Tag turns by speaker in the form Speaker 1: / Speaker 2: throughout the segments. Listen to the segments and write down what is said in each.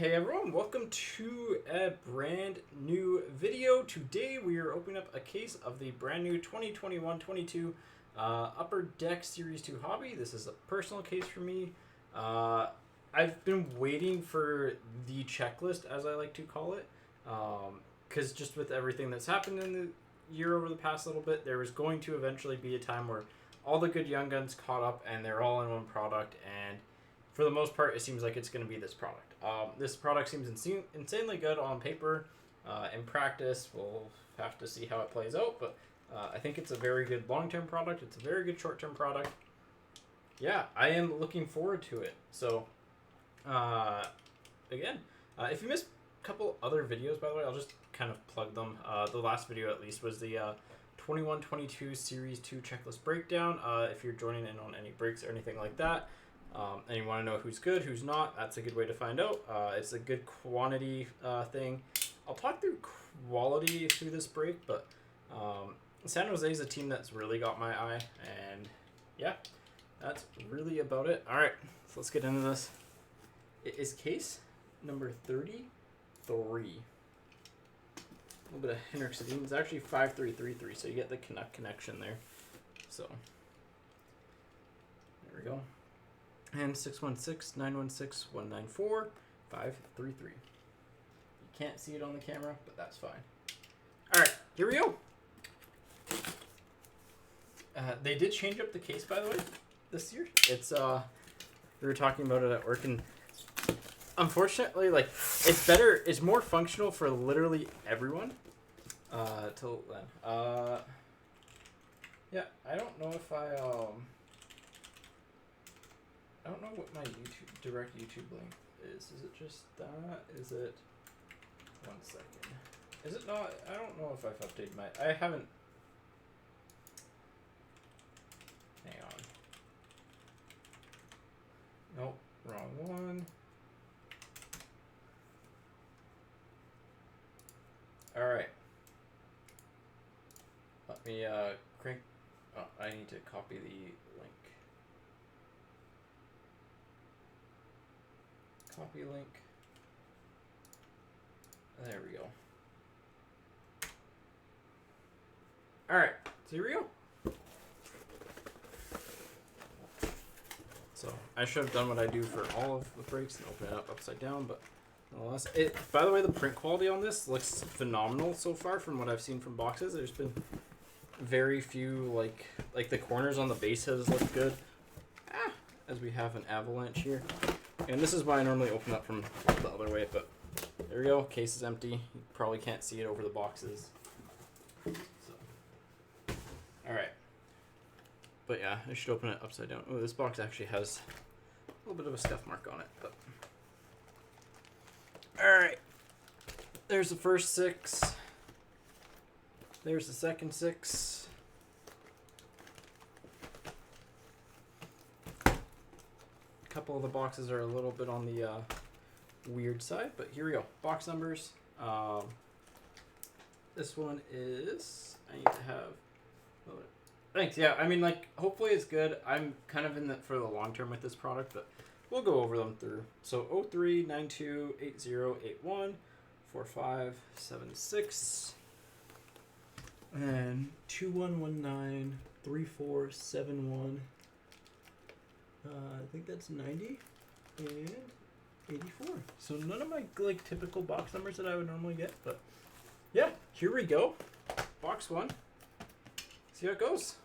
Speaker 1: Hey everyone, welcome to a brand new video. Today we are opening up a case of the brand new 2021-22 Upper Deck Series 2 hobby. This is a personal case for me. I've been waiting for the checklist, as I like to call it, because just with everything that's happened in the year over the past little bit, there was going to eventually be a time where all the good young guns caught up and they're all in one product, and for the most part, it seems like it's going to be this product. This product seems insanely good on paper. In practice, we'll have to see how it plays out, but I think it's a very good long-term product. It's a very good short-term product. Yeah, I am looking forward to it. So, again, if you missed a couple other videos, by the way, I'll just kind of plug them. The last video, at least, was the 21-22 Series 2 checklist breakdown. If you're joining in on any breaks or anything like that, and you want to know who's good, who's not, that's a good way to find out. It's a good quantity thing. I'll talk through quality through this break, but San Jose is a team that's really got my eye, and yeah, that's really about it. All right, so let's get into this. It is case number 33. A little bit of Henriksen. It's actually 5333, so you get the Canuck connection there. So there we go. And 616-916-194-533. You can't see it on the camera, but that's fine. All right, here we go. They did change up the case, by the way, this year. It's we were talking about it at work, and unfortunately, like, it's better. It's more functional for literally everyone. Till then, yeah, I don't know if I don't know what my direct YouTube link is. Is it just that? Is it... One second. Is it not? I don't know if I've updated my... I haven't... Hang on. Nope. Wrong one. Alright. Let me crank... Oh, I need to copy the link. Copy link. There we go. Alright, so here we go. So I should have done what I do for all of the breaks and open it up upside down, but nonetheless, by the way, the print quality on this looks phenomenal so far from what I've seen from boxes. There's been very few, like the corners on the base has looked good. As we have an avalanche here. And this is why I normally open up from the other way, but there we go. Case is empty. You probably can't see it over the boxes. So, all right. But yeah, I should open it upside down. Oh, this box actually has a little bit of a scuff mark on it. But all right. There's the first 6. There's the second 6. Couple of the boxes are a little bit on the weird side, but here we go. Box numbers. This one is... I need to have... Thanks. Yeah, I mean, like, hopefully it's good. I'm kind of in the for the long term with this product, but we'll go over them through. So 03928081 4576 and 21193471. I think that's 90 and 84. So none of my like typical box numbers that I would normally get, but yeah, here we go. Box 1. See how it goes.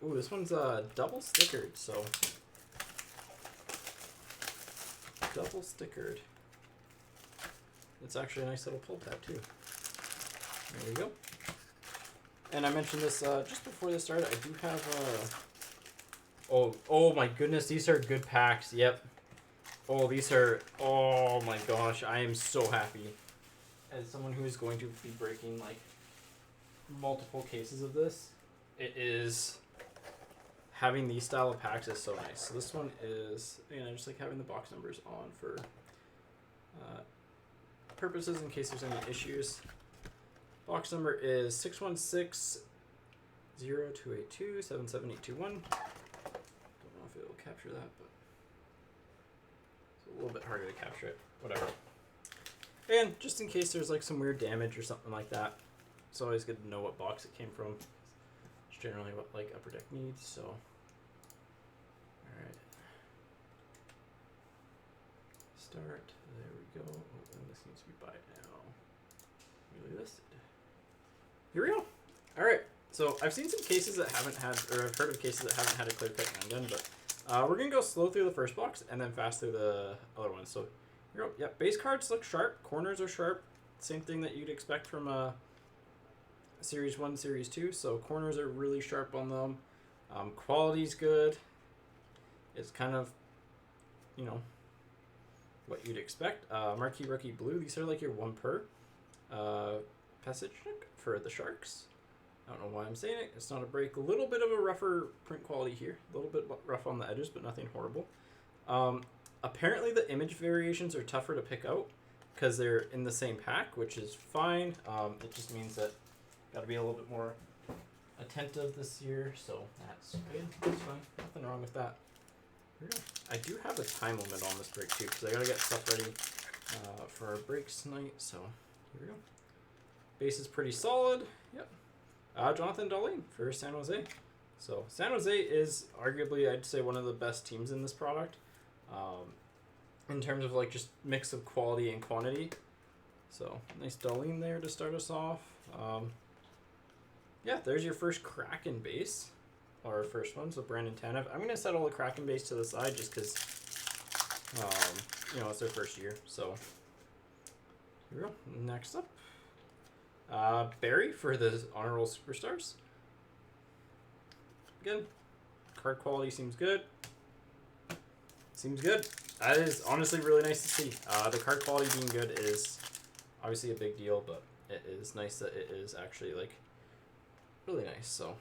Speaker 1: Ooh, this one's double stickered, so double stickered. It's actually a nice little pull tab too. There we go. And I mentioned this just before this started. I do have oh my goodness, these are good packs. Yep. Oh, these are, oh my gosh, I am so happy. As someone who is going to be breaking like multiple cases of this, it is having these style of packs is so nice. So this one is, I just like having the box numbers on for purposes in case there's any issues. Box number is 616-0282-77821. Don't know if it will capture that, but a little bit harder to capture it. Whatever. And just in case there's like some weird damage or something like that, it's always good to know what box it came from. It's generally what like Upper Deck needs. So, all right. Start. There we go. Oh, and this needs to be by now. Really listed. Here we go. All right. So I've seen some cases that haven't had, or I've heard of cases that haven't had a clear cut gun, but we're gonna go slow through the first box and then fast through the other ones. So here we go. Yep. Base cards look sharp. Corners are sharp. Same thing that you'd expect from Series 1, Series 2. So corners are really sharp on them. Quality's good. It's kind of, you know, what you'd expect. Marquee Rookie Blue. These are like your 1 per. Passage for the Sharks. I don't know why I'm saying it. It's not a break. A little bit of a rougher print quality here. A little bit rough on the edges, but nothing horrible. Apparently the image variations are tougher to pick out because they're in the same pack, which is fine. It just means that got to be a little bit more attentive this year, so that's good. That's fine. Nothing wrong with that. Here we go. I do have a time limit on this break too, because I got to get stuff ready for our breaks tonight, so here we go. Base is pretty solid. Yep. Jonathan Dawson for San Jose. So San Jose is arguably, I'd say, one of the best teams in this product, in terms of like just mix of quality and quantity. So nice Dawson there to start us off. Yeah, there's your first Kraken base, or first one. So Brandon Tanev. I'm gonna settle the Kraken base to the side just because, you know, it's their first year. So here we go. Next up. Barry for the Honor Roll Superstars. Again, card quality seems good. Seems good. That is honestly really nice to see. The card quality being good is obviously a big deal, but it is nice that it is actually like really nice. So,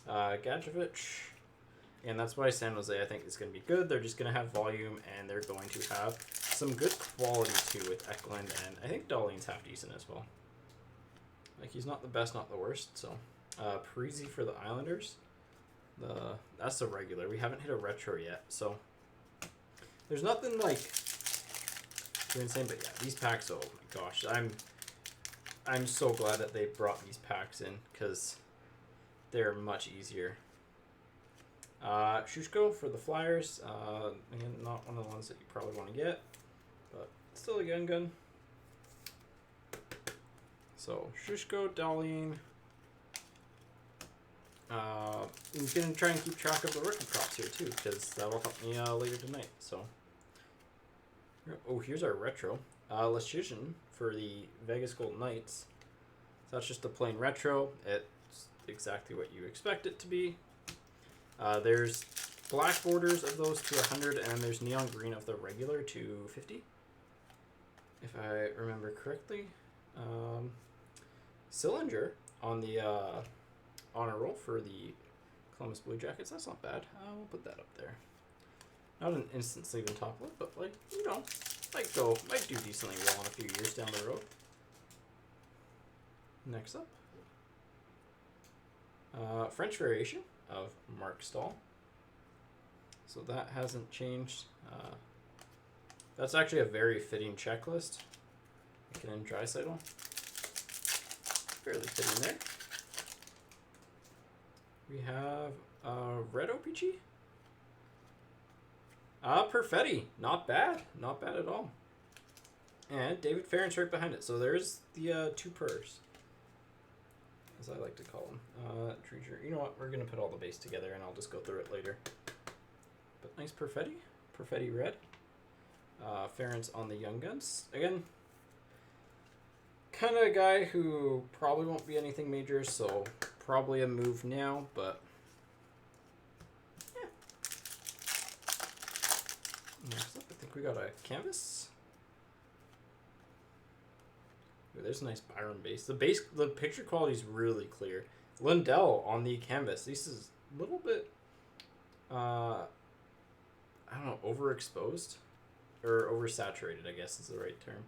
Speaker 1: Gadjevich. And that's why San Jose I think is going to be good. They're just going to have volume and they're going to have some good quality too with Eklund, and I think Dahlin's half decent as well. Like he's not the best, not the worst. So, Parisi for the Islanders. That's the regular. We haven't hit a retro yet, so there's nothing like too insane. But yeah, these packs. Oh my gosh, I'm so glad that they brought these packs in because they're much easier. Shushko for the Flyers. Again, not one of the ones that you probably want to get, but still a gun. So Shushko, Dahling. I'm gonna try and keep track of the rookie props here too, because that will help me later tonight. So, oh, here's our retro. Leshizhin for the Vegas Golden Knights. So that's just a plain retro. It's exactly what you expect it to be. There's black borders of those to 100, and there's neon green of the regular to 50, if I remember correctly. Sillinger on the honor roll for the Columbus Blue Jackets. That's not bad. We'll put that up there. Not an instant sleeve and top load, but like, you know, might do decently well in a few years down the road. Next up, French variation of Mark Stahl. So that hasn't changed. That's actually a very fitting checklist. McKinnon, Draisaitl. Fairly fitting there. We have red OPG. Perfetti. Not bad. Not bad at all. And David Farron's right behind it. So there's the 2 pers, as I like to call them. Treasure. You know what? We're going to put all the base together and I'll just go through it later. But nice Perfetti. Perfetti red. Farron's on the Young Guns. Again, kind of a guy who probably won't be anything major, so probably a move now, but yeah. Next up, I think we got a canvas. Ooh, there's a nice Byron base. The picture quality is really clear. Lundell on the canvas. This is a little bit, I don't know, overexposed or oversaturated, I guess is the right term.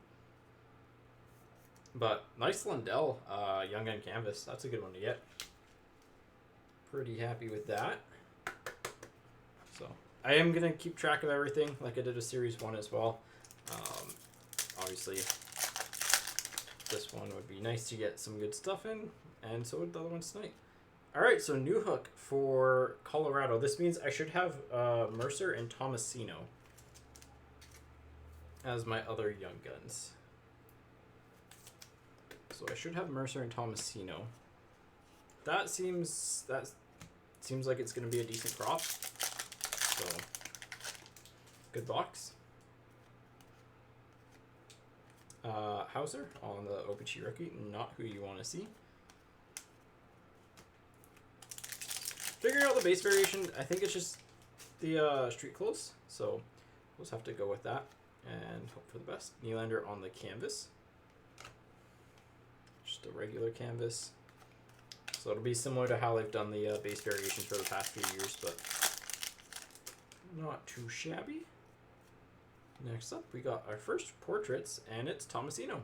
Speaker 1: But nice Lundell, Young Gun canvas. That's a good one to get. Pretty happy with that. So I am going to keep track of everything like I did with Series 1 as well. Obviously, this one would be nice to get some good stuff in, and so would the other ones tonight. All right, so new hook for Colorado. This means I should have Mercer and Tomasino as my other young guns. So I should have Mercer and Tomasino. That seems like it's going to be a decent crop. So good box. Hauser on the OPG rookie, not who you want to see. Figuring out the base variation, I think it's just the street clothes, so we'll just have to go with that and hope for the best. Nylander on the canvas. Just a regular canvas. So it'll be similar to how they've done the base variations for the past few years, but not too shabby. Next up, we got our first portraits, and it's Tomasino.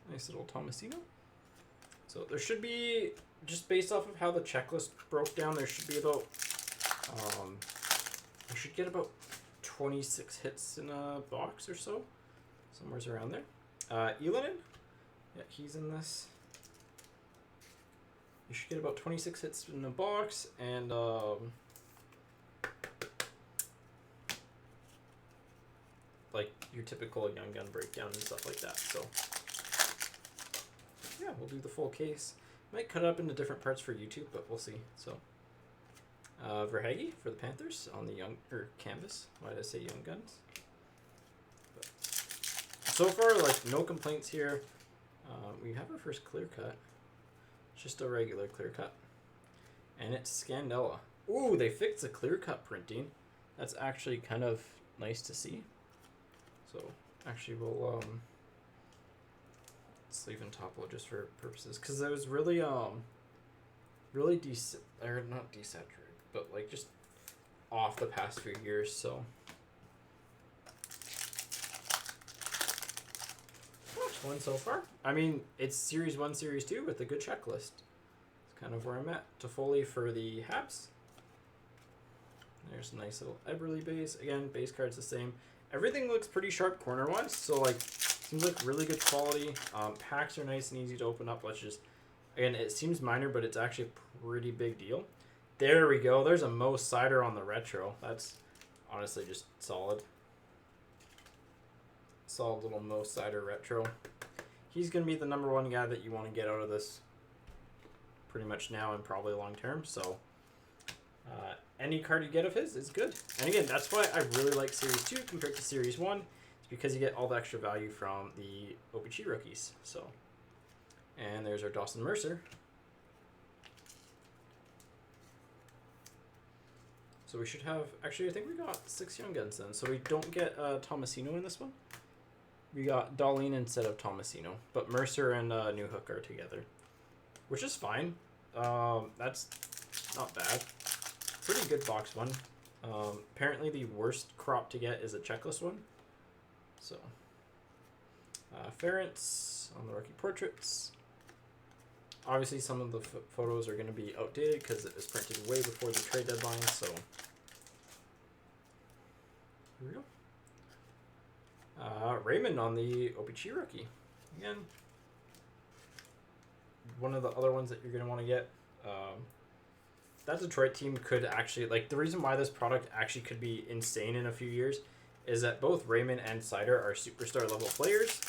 Speaker 1: Nice little Tomasino. So there should be, just based off of how the checklist broke down, there should be about, I should get about 26 hits in a box or so. Somewhere's around there. Ylönen, yeah, he's in this. You should get about 26 hits in a box, and like your typical young gun breakdown and stuff like that. So yeah, we'll do the full case. Might cut it up into different parts for YouTube, but we'll see. So Verhaeghe for the Panthers on the young canvas. Why did I say young guns? But so far, like, no complaints here. We have our first clear cut. Just a regular clear cut, and it's Scandella. Ooh, they fixed the clear cut printing. That's actually kind of nice to see. So actually, we'll sleeve and topload just for purposes, because it was really really not desaturated, but like just off the past few years. So one so far. I mean, it's Series 1, Series 2 with a good checklist. It's kind of where I'm at. Toffoli for the Habs. There's a nice little Eberle base. Again, base card's the same. Everything looks pretty sharp corner-wise, so like seems like really good quality. Packs are nice and easy to open up. Let's just, again, it seems minor, but it's actually a pretty big deal. There we go. There's a Mo Sider on the retro. That's honestly just solid. Solid little Mo Sider retro. He's going to be the #1 guy that you want to get out of this pretty much now and probably long term. So any card you get of his is good. And again, that's why I really like Series 2 compared to Series 1. It's because you get all the extra value from the OPG rookies. So, and there's our Dawson Mercer. So we should have, actually I think we got 6 young guns then. So we don't get Tomasino in this one. We got Dahlin instead of Tomasino, but Mercer and New Hook are together, which is fine. That's not bad. Pretty good box one. Apparently the worst crop to get is a checklist one. So, Ference on the rookie portraits. Obviously some of the photos are going to be outdated because it was printed way before the trade deadline, so here we go. Raymond on the OPG rookie. Again, one of the other ones that you're going to want to get. That Detroit team could actually, like, the reason why this product actually could be insane in a few years is that both Raymond and Sider are superstar level players.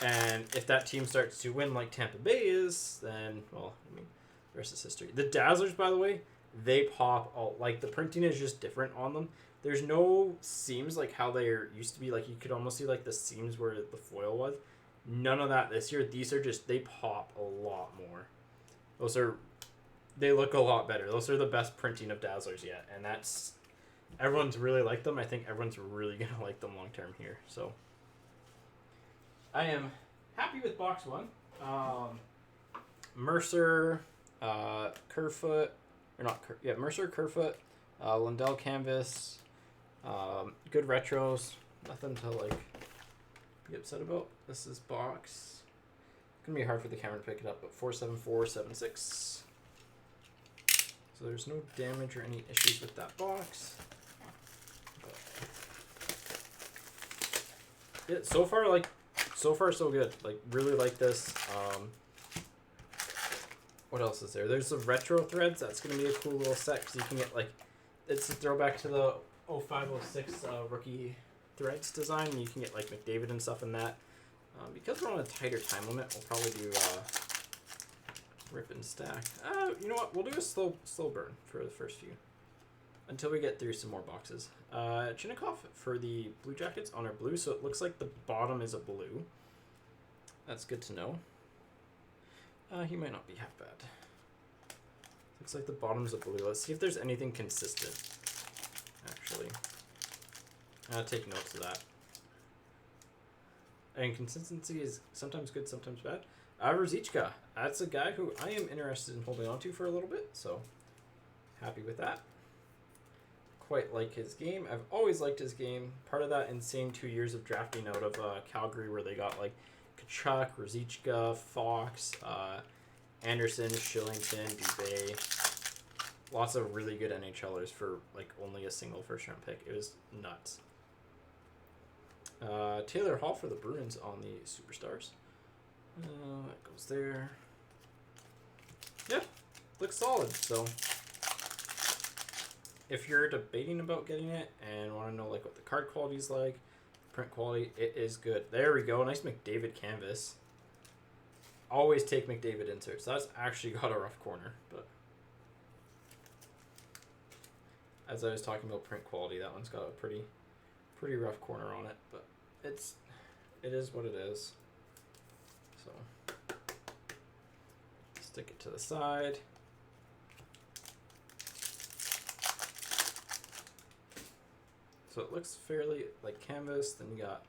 Speaker 1: And if that team starts to win like Tampa Bay is, then, well, I mean, the rest is history. The Dazzlers, by the way, they pop all, like, the printing is just different on them. There's no seams like how they used to be. Like, you could almost see, like, the seams where the foil was. None of that this year. These are just, they pop a lot more. Those are, they look a lot better. Those are the best printing of Dazzlers yet. And that's, everyone's really liked them. I think everyone's really going to like them long term here. So, I am happy with box one. Mercer, Kerfoot, or not, Mercer, Kerfoot, Lundell canvas, good retros, nothing to like be upset about. This is box. It's gonna be hard for the camera to pick it up, but 47476. So there's no damage or any issues with that box. But yeah, so far so good. Like, really like this. What else is there? There's the retro threads. That's going to be a cool little set because you can get, like, it's a throwback to the 0506 rookie threads design. And you can get, like, McDavid and stuff in that. Because we're on a tighter time limit, we'll probably do rip and stack. You know what? We'll do a slow burn for the first few until we get through some more boxes. Chinnikov for the Blue Jackets on our blue. So it looks like the bottom is a blue. That's good to know. He might not be half bad. Looks like the bottom's a blue. Let's see if there's anything consistent, actually. Take notes of that. And consistency is sometimes good, sometimes bad. Ruzicka. That's a guy who I am interested in holding on to for a little bit, so happy with that. Quite like his game. I've always liked his game. Part of that insane 2 years of drafting out of Calgary where they got, like, Kachuk, Ruzicka, Fox, Anderson, Shillington, Dubé. Lots of really good NHLers for, like, only a single first-round pick. It was nuts. Taylor Hall for the Bruins on the Superstars. That goes there. Yeah, looks solid. So, if you're debating about getting it and want to know, like, what the card quality is like, print quality, it is good. There we go. Nice McDavid canvas. Always take McDavid inserts. That's actually got a rough corner, but as I was talking about print quality, that one's got a pretty rough corner on it, but it is what it is. So stick it to the side. So it looks fairly like canvas. Then you got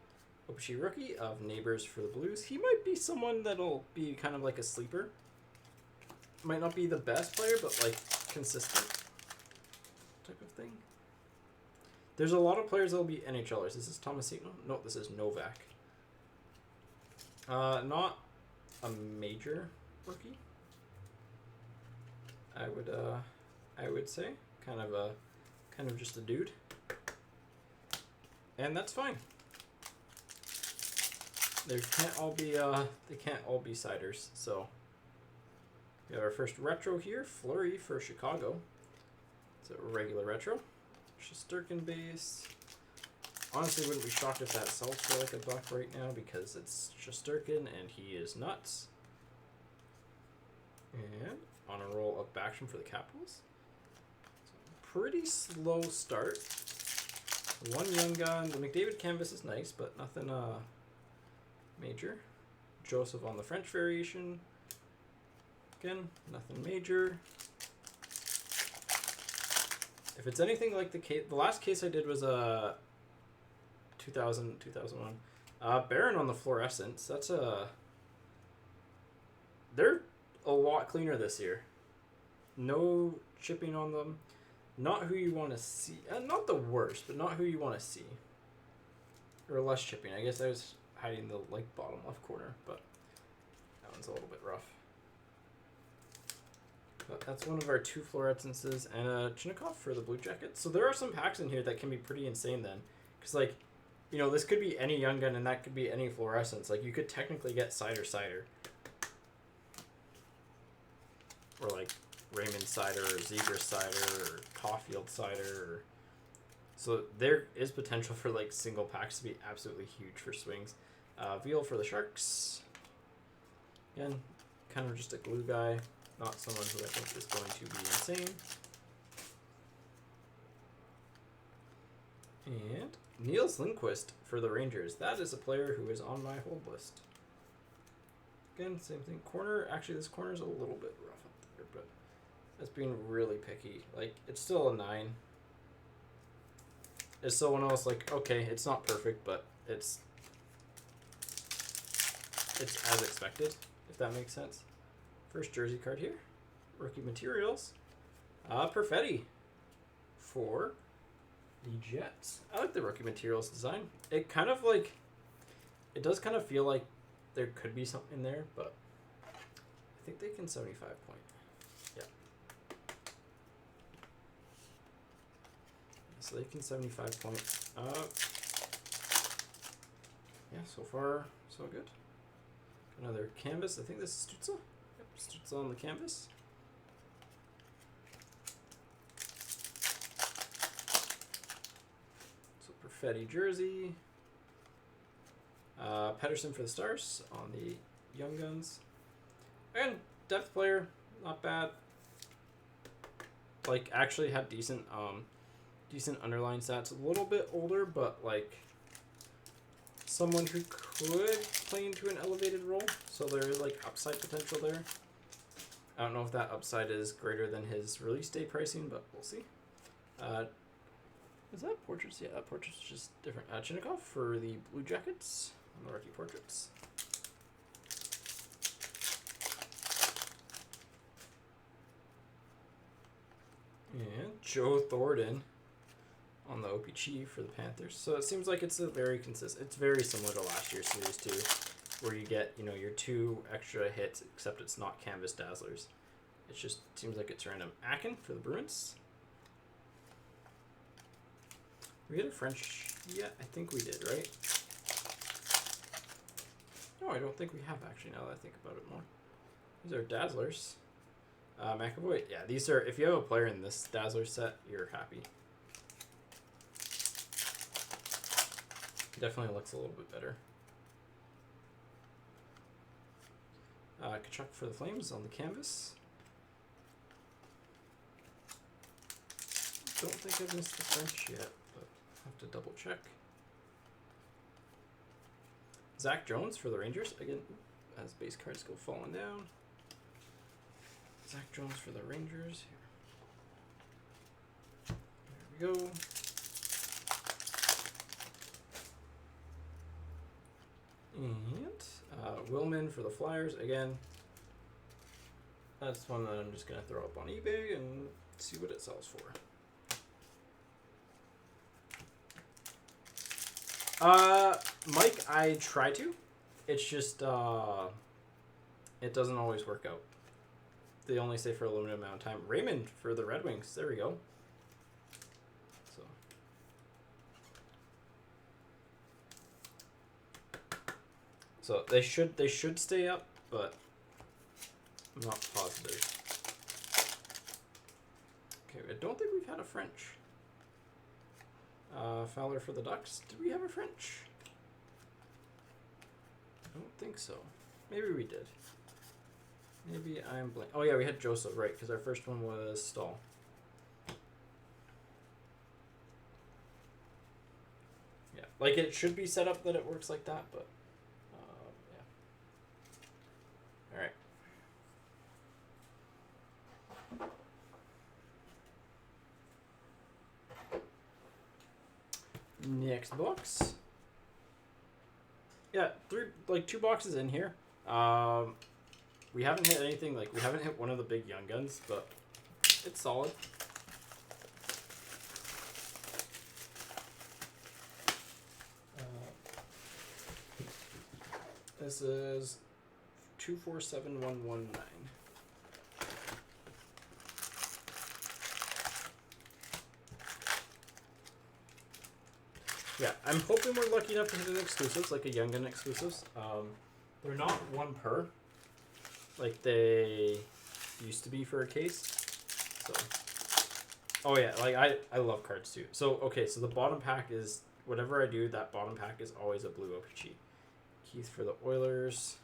Speaker 1: Opishi rookie of Neighbors for the Blues. He might be someone that'll be kind of like a sleeper. Might not be the best player, but like consistent type of thing. There's a lot of players that'll be NHLers. Is this Tomasino? No, this is Novak. Not a major rookie. I would say kind of just a dude. And that's fine. They can't all be siders. So we have our first retro here, Fleury for Chicago. It's a regular retro. Shesterkin base. Honestly, wouldn't be shocked if that sells for like $1 right now because it's Shesterkin and he is nuts. And on a roll of Backstrom for the Capitals. So pretty slow start. One young gun. The McDavid canvas is nice, but nothing major. Joseph on the French variation. Again, nothing major. If it's anything like the last case I did was 2001. Baron on the fluorescence. They're a lot cleaner this year. No chipping on them. Not who you want to see. Not the worst, but not who you want to see. Or less chipping. I guess I was hiding the bottom left corner, but that one's a little bit rough. But that's one of our 2 fluorescences and a Chinnikov for the Blue Jackets. So there are some packs in here that can be pretty insane then. Because, this could be any young gun and that could be any fluorescence. Like, you could technically get Cider. Or, Raymond Cider or Zegras Cider or Caulfield Cider. So there is potential for, single packs to be absolutely huge for swings. Veal for the Sharks. Again, kind of just a glue guy. Not someone who I think is going to be insane. And Niels Lindqvist for the Rangers. That is a player who is on my hold list. Again, same thing. Corner. Actually, this corner is a little bit rough up there, but that's being really picky. It's still a 9. It's still one of those, okay, it's not perfect, but it's as expected, if that makes sense. First jersey card here. Rookie materials. Perfetti for the Jets. I like the rookie materials design. It kind of it does kind of feel like there could be something in there, but I think they can 75 point. Yeah. so they can 75 point. Yeah, so far so good. Another canvas. I think this is Stützle. Yep, Stützle on the canvas. So Perfetti jersey. Pedersen for the Stars on the Young Guns. And depth player, not bad. Like actually had decent underlying stats. A little bit older, but like someone who could play into an elevated role. So there is like upside potential there. I don't know if that upside is greater than his release day pricing, but we'll see. Is that portraits? Yeah, that portrait's just different. Chinnikov for the Blue Jackets on the rookie portraits. And Joe Thornton on the OPG for the Panthers. So it seems like it's a very consistent. It's very similar to last year's series too, where you get your 2 extra hits, except it's not canvas dazzlers. It just seems like it's random. Akin for the Bruins. We get a French yet? I think we did, right? No, I don't think we have actually. Now that I think about it more, these are dazzlers. McAvoy, yeah, these are. If you have a player in this dazzler set, you're happy. Definitely looks a little bit better. Kachuk for the Flames on the canvas. Don't think I've missed the French yet, but I'll have to double check. Zach Jones for the Rangers. Again, as base cards go falling down. Zach Jones for the Rangers. Here we go. And Willman for the Flyers. Again, that's one that I'm just going to throw up on eBay and see what it sells for. Mike, I try to. It's just, it doesn't always work out. They only stay for a limited amount of time. Raymond for the Red Wings. There we go. So they should stay up, but I'm not positive. Okay, I don't think we've had a French. Fowler for the Ducks. Did we have a French? I don't think so. Maybe we did. Maybe I'm blank. Oh yeah, we had Joseph, right, because our first one was Stahl. Yeah, like it should be set up that it works like that, but yeah. All right. Next box. Yeah, two boxes in here. We haven't hit anything, like, we haven't hit one of the big young guns, but it's solid. This is 247119. Yeah, I'm hoping we're lucky enough to hit an exclusives, like a young gun exclusives. They're not one per, like they used to be for a case. So, oh yeah, like I love cards too. So okay, so the bottom pack is whatever I do. That bottom pack is always a blue OPG. Keith for the Oilers.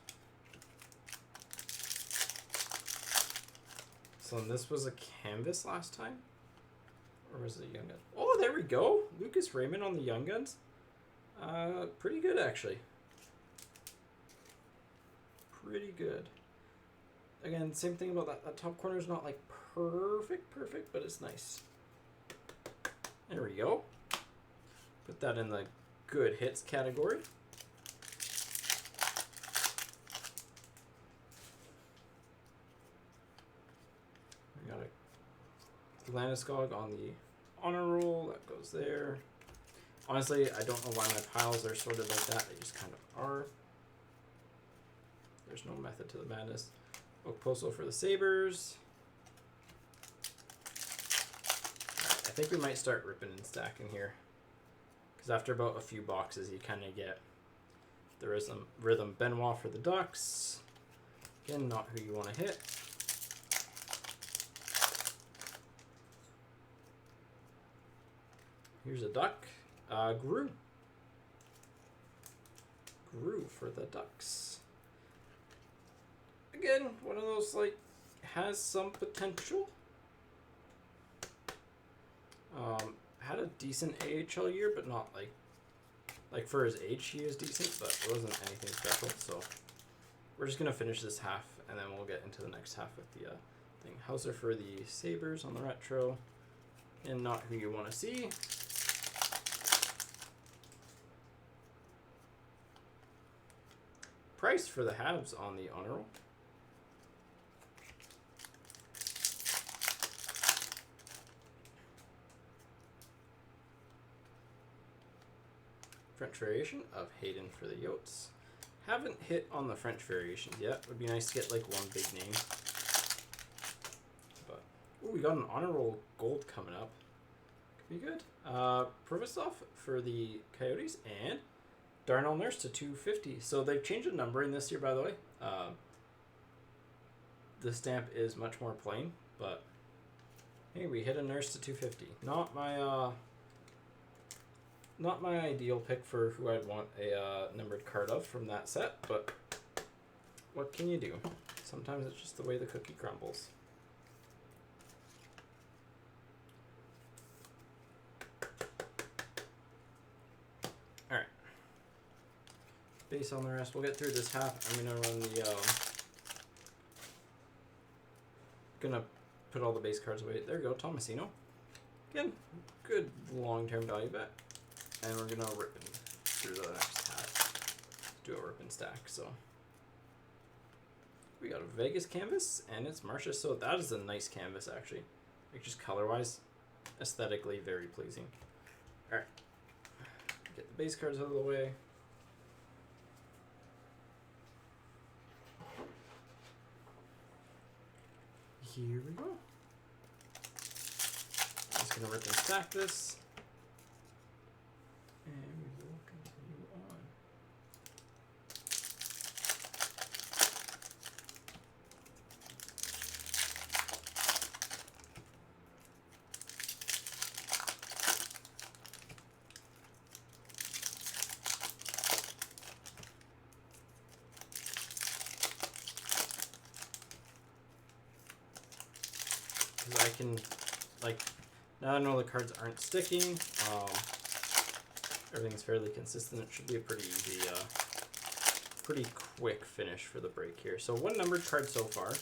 Speaker 1: So this was a canvas last time, or was it a young gun? Oh, there we go. Lucas Raymond on the young guns. Pretty good actually. Pretty good. Again, same thing about that. That top corner is not like perfect, but it's nice. There we go. Put that in the good hits category. We got a Landeskog on the honor roll. That goes there. Honestly, I don't know why my piles are sorted like that. They just kind of are. There's no method to the madness. Okposo for the Sabres. I think we might start ripping and stacking here. Because after about a few boxes, you kind of get the rhythm. Benoit for the Ducks. Again, not who you want to hit. Here's a Duck. Grew for the Ducks. Again, one of those, like, has some potential. Had a decent AHL year, but not like for his age, he is decent, but it wasn't anything special. So we're just gonna finish this half, and then we'll get into the next half with the thing. Hauser for the Sabres on the retro, and not who you want to see. Price for the Habs on the honor roll. French variation of Hayden for the Yotes. Haven't hit on the French variations yet. Would be nice to get like one big name. But ooh, we got an honor roll gold coming up. Could be good. Provisov for the Coyotes and Darnell Nurse to 250. So they've changed the numbering this year, by the way. The stamp is much more plain, but hey, we hit a Nurse to 250. Not my ideal pick for who I'd want a numbered card of from that set, but what can you do? Sometimes it's just the way the cookie crumbles. All right. Base on the rest. We'll get through this half. I'm gonna run the. Gonna put all the base cards away. There we go, Tomasino. Again, good long-term value bet. And we're gonna rip it through the next half. Do a rip and stack. So we got a Vegas canvas, and it's Marcia. So that is a nice canvas, actually. Like just color-wise, aesthetically very pleasing. All right, get the base cards out of the way. Here we go. Just gonna rip and stack this. And we will continue on. Because I can, like, now I know the cards aren't sticking. Everything's fairly consistent. It should be a pretty easy, pretty quick finish for the break here. So one numbered card so far.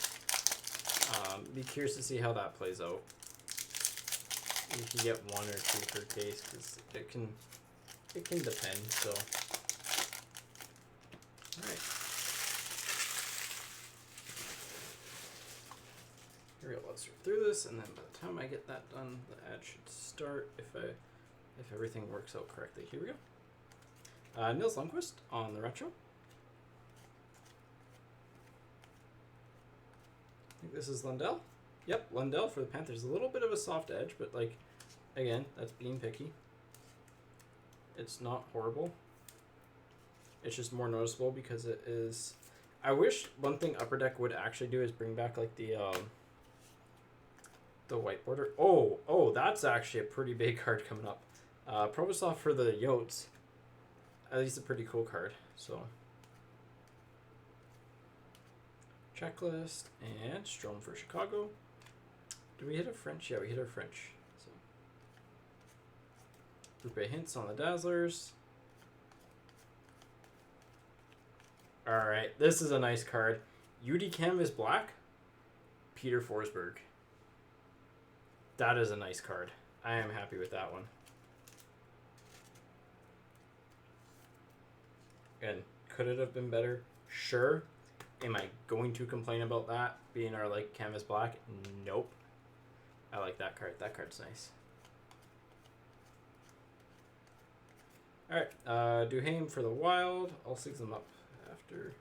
Speaker 1: Be curious to see how that plays out. You can get one or two per case because it can depend. So, all right. Here we go. Let's rip through this, and then by the time I get that done, the ad should start if everything works out correctly. Here we go. Nils Sundquist on the retro. I think this is Lundell. Yep, Lundell for the Panthers. A little bit of a soft edge, but like, again, that's being picky. It's not horrible. It's just more noticeable because it is. I wish one thing Upper Deck would actually do is bring back like the white border. Oh, that's actually a pretty big card coming up. Provisov for the Yotes. At least a pretty cool card. So checklist and Strome for Chicago. Do we hit a French? Yeah, we hit a French. So group of hints on the Dazzlers. All right, this is a nice card. UD Canvas Black. Peter Forsberg. That is a nice card. I am happy with that one. And could it have been better? Sure. Am I going to complain about that being our like canvas black? Nope. I like that card. That card's nice. All right. Duhaime for the Wild. I'll sig them up after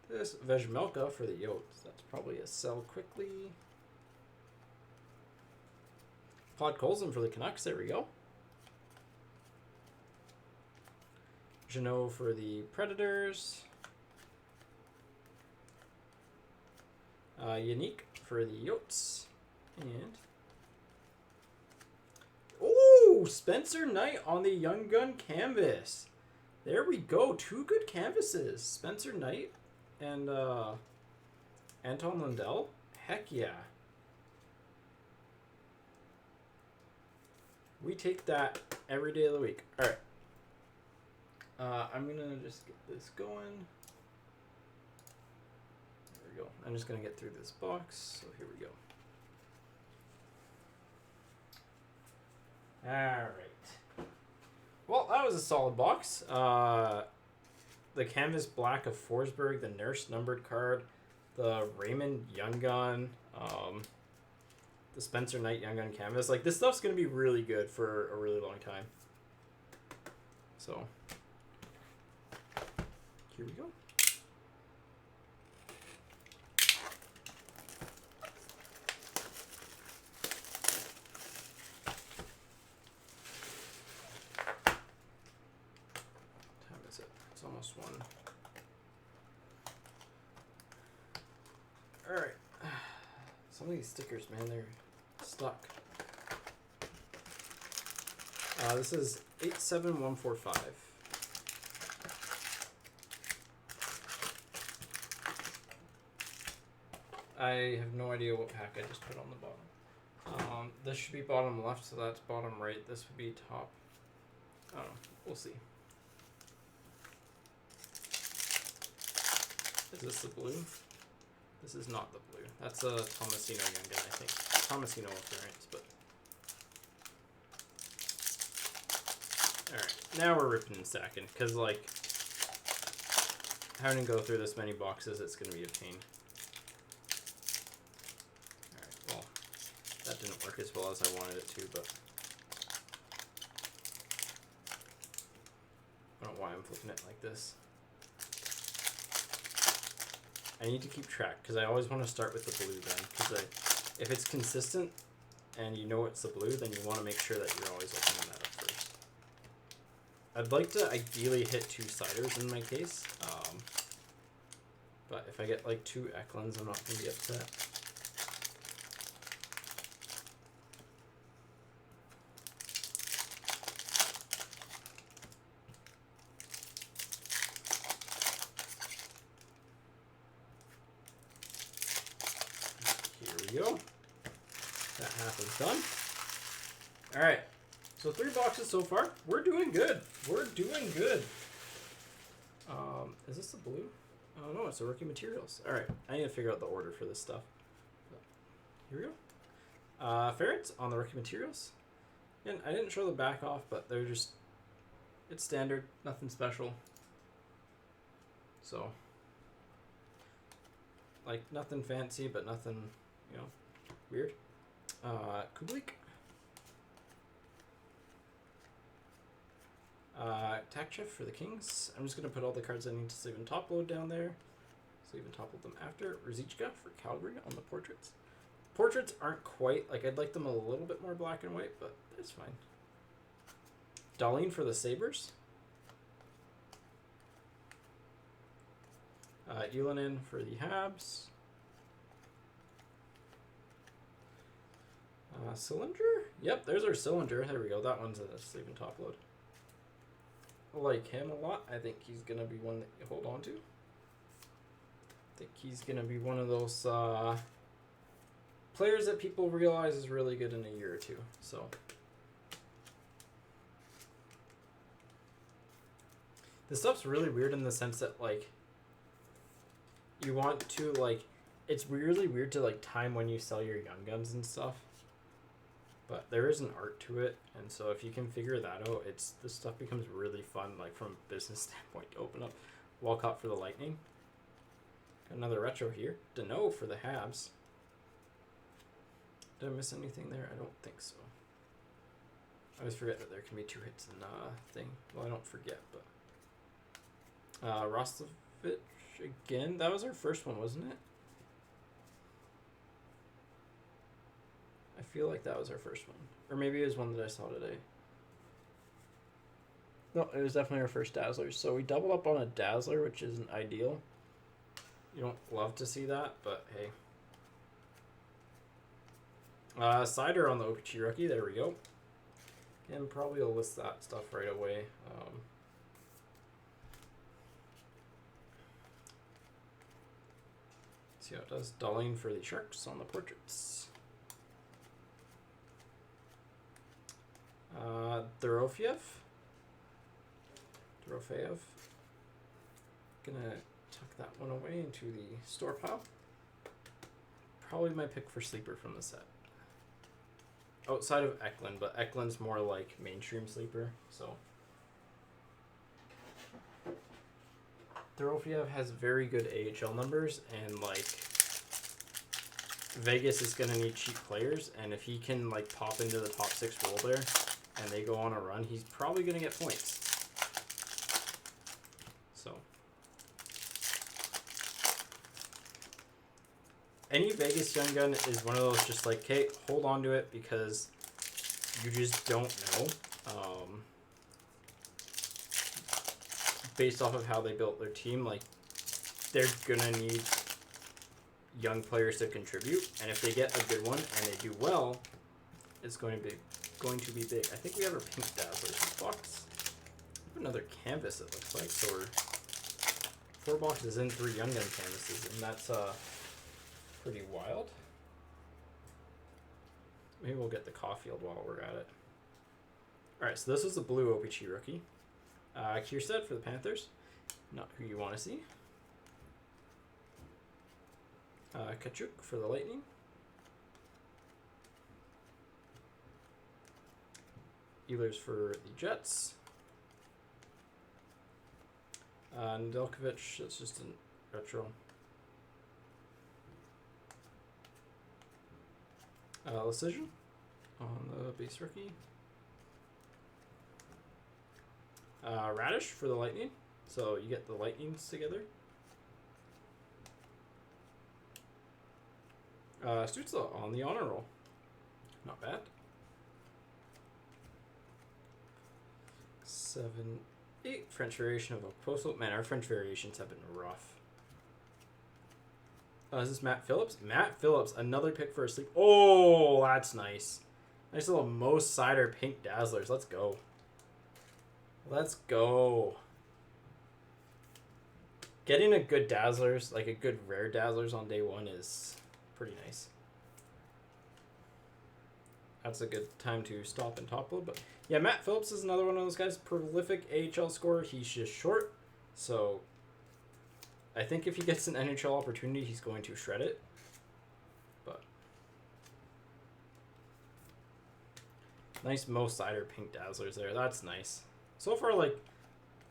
Speaker 1: this. Vejmelka for the Yotes. That's probably a sell quickly. Podkolzin for the Canucks. There we go. Jeannot for the Predators. Yannick for the Yotes. And... oh, Spencer Knight on the Young Gun canvas. There we go. 2 good canvases. Spencer Knight and Anton Lundell. Heck yeah. We take that every day of the week. All right. I'm going to just get this going. There we go. I'm just going to get through this box. So here we go. All right. Well, that was a solid box. The canvas black of Forsberg, the Nurse numbered card, the Raymond Young Gun, the Spencer Knight Young Gun canvas. Like, this stuff's going to be really good for a really long time. So, here we go. It's almost 1. Alright. Some of these stickers, man, they're stuck. This is 87145. I have no idea what pack I just put on the bottom. This should be bottom left, so that's bottom right. This would be top. I don't know. We'll see. Is this the blue? This is not the blue. That's a Tomasino Young Gun, I think. Tomasino appearance, but... alright, now we're ripping and stacking, because, like, having to go through this many boxes, it's going to be a pain. Alright, well, that didn't work as well as I wanted it to, but... I don't know why I'm flipping it like this. I need to keep track, because I always want to start with the blue then, because if it's consistent and you know it's the blue, then you want to make sure that you're always opening that up first. I'd like to ideally hit 2 Siders in my case, but if I get like 2 Eklunds, I'm not going to be upset. Go. That half is done. All right, so 3 boxes so far. We're doing good. We're doing good. Is this the blue? Oh no, it's the rookie materials. All right, I need to figure out the order for this stuff. Here we go. Ferrets on the rookie materials. And I didn't show the back off, but they're just, it's standard, nothing special. So, like, nothing fancy, but nothing, you know, weird. Kublik. Takchev for the Kings. I'm just going to put all the cards I need to sleeve and top load down there. Sleeve and top load them after. Ruzicka for Calgary on the portraits. Portraits aren't quite, like, I'd like them a little bit more black and white, but it's fine. Darlene for the Sabres. Ylönen for the Habs. Cylinder? Yep, there's our Cylinder. There we go. That one's a sleeve and top load. I like him a lot. I think he's going to be one that you hold on to. I think he's going to be one of those players that people realize is really good in a year or two. So, this stuff's really weird in the sense that, like, you want to, like, it's really weird to, like, time when you sell your Young Guns and stuff. But there is an art to it, and so if you can figure that out, this stuff becomes really fun, like, from a business standpoint, to open up. Walcott for the Lightning. Got another retro here. Deneau for the Habs. Did I miss anything there? I don't think so. I always forget that there can be 2 hits in thing. Well, I don't forget, but... Rostovich again. That was our first one, wasn't it? I feel like that was our first one. Or maybe it was one that I saw today. No, it was definitely our first Dazzlers. So we doubled up on a Dazzler, which isn't ideal. You don't love to see that, but hey. Cider on the OPG rookie. There we go. And probably will list that stuff right away. See how it does. Dulling for the Sharks on the portraits. Dorofeyev. Gonna tuck that one away into the store pile. Probably my pick for sleeper from the set. Outside of Eklund, but Eklund's more like mainstream sleeper, so. Dorofeyev has very good AHL numbers, and like Vegas is gonna need cheap players, and if he can like pop into the top 6 role there and they go on a run, he's probably gonna get points. So any Vegas young gun is one of those just like, hey, hold on to it because you just don't know. Based off of how they built their team, like they're gonna need young players to contribute, and if they get a good one and they do well, it's going to be big. I think we have our pink Dazzlers box. We have another canvas, it looks like. So we're 4 boxes in, 3 young gun canvases, and that's pretty wild. Maybe we'll get the Caulfield while we're at it. Alright, so this is the blue OPG rookie. Kierstead for the Panthers. Not who you want to see. Kachuk for the Lightning. Ehlers for the Jets. Nedeljkovic, that's just a retro. Lecision on the base rookie. Radish for the Lightning. So you get the Lightnings together. Stützle on the honor roll. Not bad. 7, 8. French variation of Oposo. Man, our French variations have been rough. Is this Matt Phillips? Matt Phillips, another pick for a sleep. Oh, that's nice. Nice little Mo Cider pink Dazzlers. Let's go. Let's go. Getting a good Dazzlers, like a good rare Dazzlers on day 1 is pretty nice. That's a good time to stop and top load. But yeah, Matt Phillips is another one of those guys. Prolific AHL scorer. He's just short. So I think if he gets an NHL opportunity, he's going to shred it. But nice Mo Cider pink Dazzlers there. That's nice. So far, like,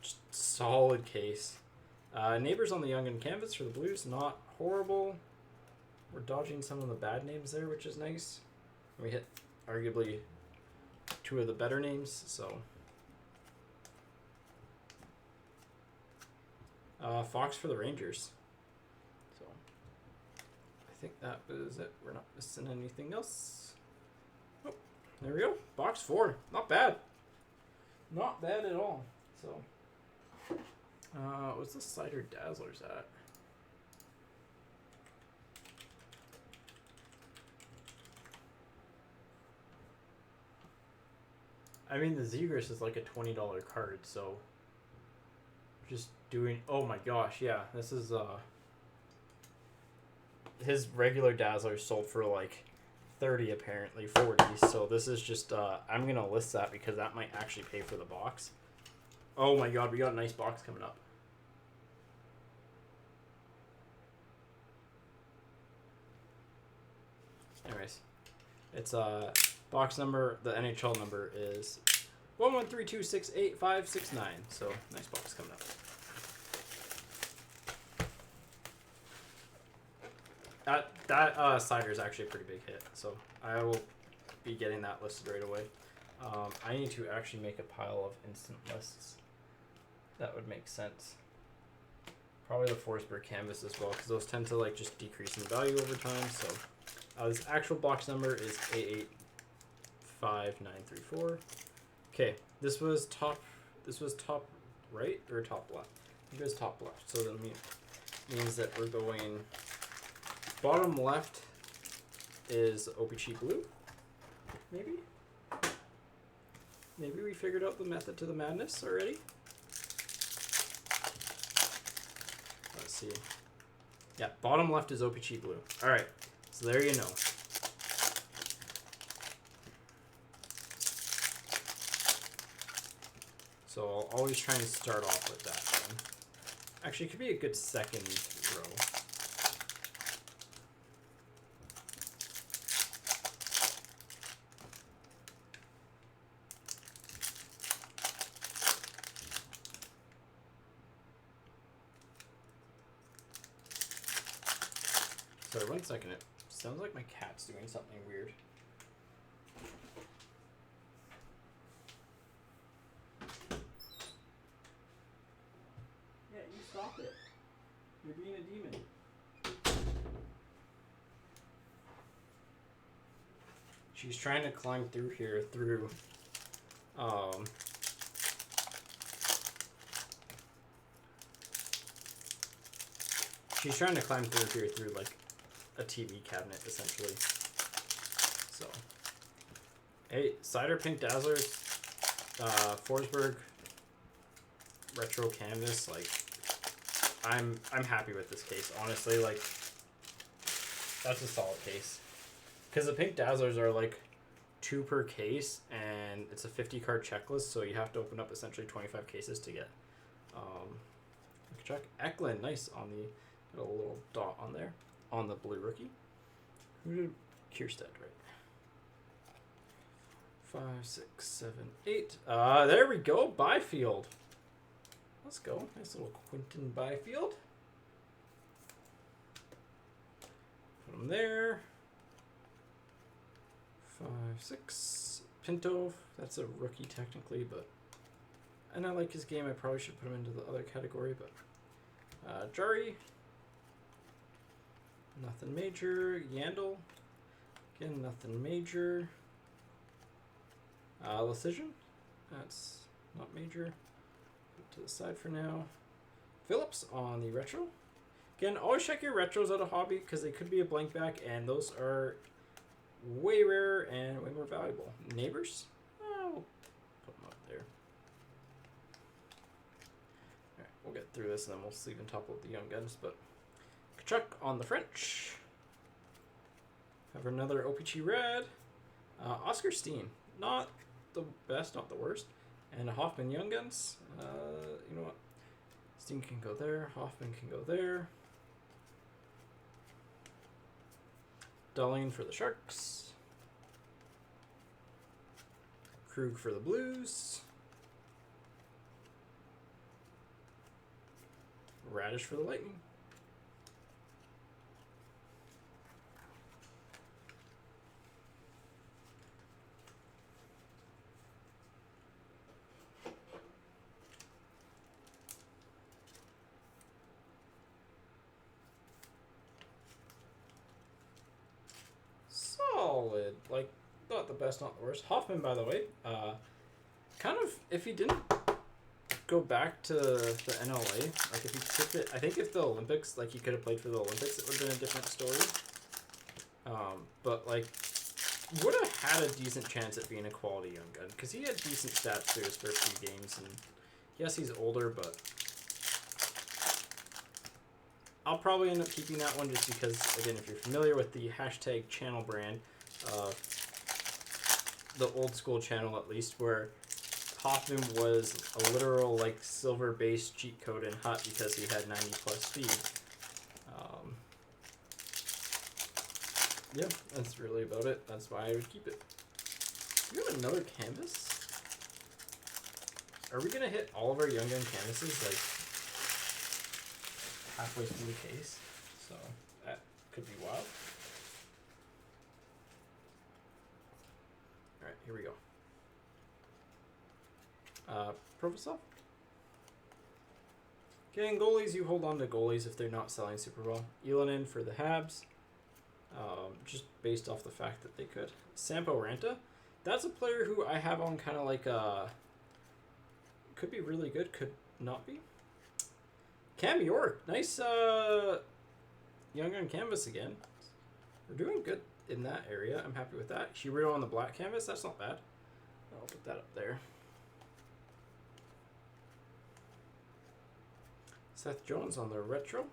Speaker 1: just solid case. Neighbors on the young and canvas for the Blues. Not horrible. We're dodging some of the bad names there, which is nice. We hit arguably 2 of the better names, so. Fox for the Rangers. So I think that was it. We're not missing anything else. Oh, there we go. Box 4. Not bad. Not bad at all. So what's the Cider Dazzlers at? I mean, the Zegras is like a $20 card, so just doing. Oh my gosh, yeah, this is his regular Dazzler sold for like 30, apparently 40. So this is just I'm gonna list that because that might actually pay for the box. Oh my god, we got a nice box coming up. Anyways, it's box number, the NHL number is 113268569. So nice box coming up. That cider is actually a pretty big hit, so I will be getting that listed right away. I need to actually make a pile of instant lists. That would make sense. Probably the Forsberg canvas as well, because those tend to like just decrease in value over time. So this actual box number is 5934. Okay, this was top right or top left? I think it was top left. So that means that we're going bottom left is OPC blue. Maybe we figured out the method to the madness already. Let's see. Yeah, bottom left is OPC blue. All right, so there you know. So I'll always try and start off with that one. Actually, it could be a good second row. Sorry, 1 second. It sounds like my cat's doing something weird. Yeah, you stop it. You're being a demon. She's trying to climb through here through she's trying to climb through here through like a TV cabinet essentially. So hey, Cider Pink Dazzlers, Forsberg retro canvas, like I'm happy with this case, honestly. Like that's a solid case. Because the Pink Dazzlers are like 2 per case, and it's a 50 card checklist, so you have to open up essentially 25 cases to get. Check Eklund, nice on the got a little dot on there on the blue rookie. Who did Kierstead, right? 5, 6, 7, 8. There we go. Byfield. Let's go. Nice little Quentin Byfield. Put him there. 5, 6. Pinto. That's a rookie technically, but and I like his game. I probably should put him into the other category, but Jari. Nothing major. Yandel. Again, nothing major. Lecision. That's not major. Put to the side for now. Phillips on the retro. Again, always check your retros out of hobby because they could be a blank back, and those are way rarer and way more valuable. Neighbors. We'll put them up there. Alright, we'll get through this and then we'll sleeve and topple the Young Guns, but Kachuk on the French. Have another OPG red. Oscar Steen. Not the best, not the worst. And a Hoffman Young Guns. You know what? Steen can go there. Hoffman can go there. Darlene for the Sharks. Krug for the Blues. Radish for the Lightning. Solid, like not the best, not the worst. Hoffman, by the way, kind of if he didn't go back to the NLA, like if he took it, I think if the Olympics, like he could have played for the Olympics, it would have been a different story. But like would have had a decent chance at being a quality young gun because he had decent stats through his first few games, and yes, he's older, but I'll probably end up keeping that one just because, again, if you're familiar with the hashtag channel brand, the old school channel at least, where Hoffman was a literal like silver base cheat code in HUT because he had 90 plus speed. Yeah, that's really about it. That's why I would keep it. We have another canvas. Are we gonna hit all of our Young Gun canvases like halfway through the case? So that could be wild. All right, here we go. Professor. Okay, and goalies, you hold on to goalies if they're not selling super well. Elanin for the Habs, just based off the fact that they could. Sampo Ranta. That's a player who I have on kind of like could be really good, could not be. Cam York, nice young on canvas again. We're doing good in that area. I'm happy with that. Shirito on the black canvas, that's not bad. I'll put that up there. Seth Jones on the retro.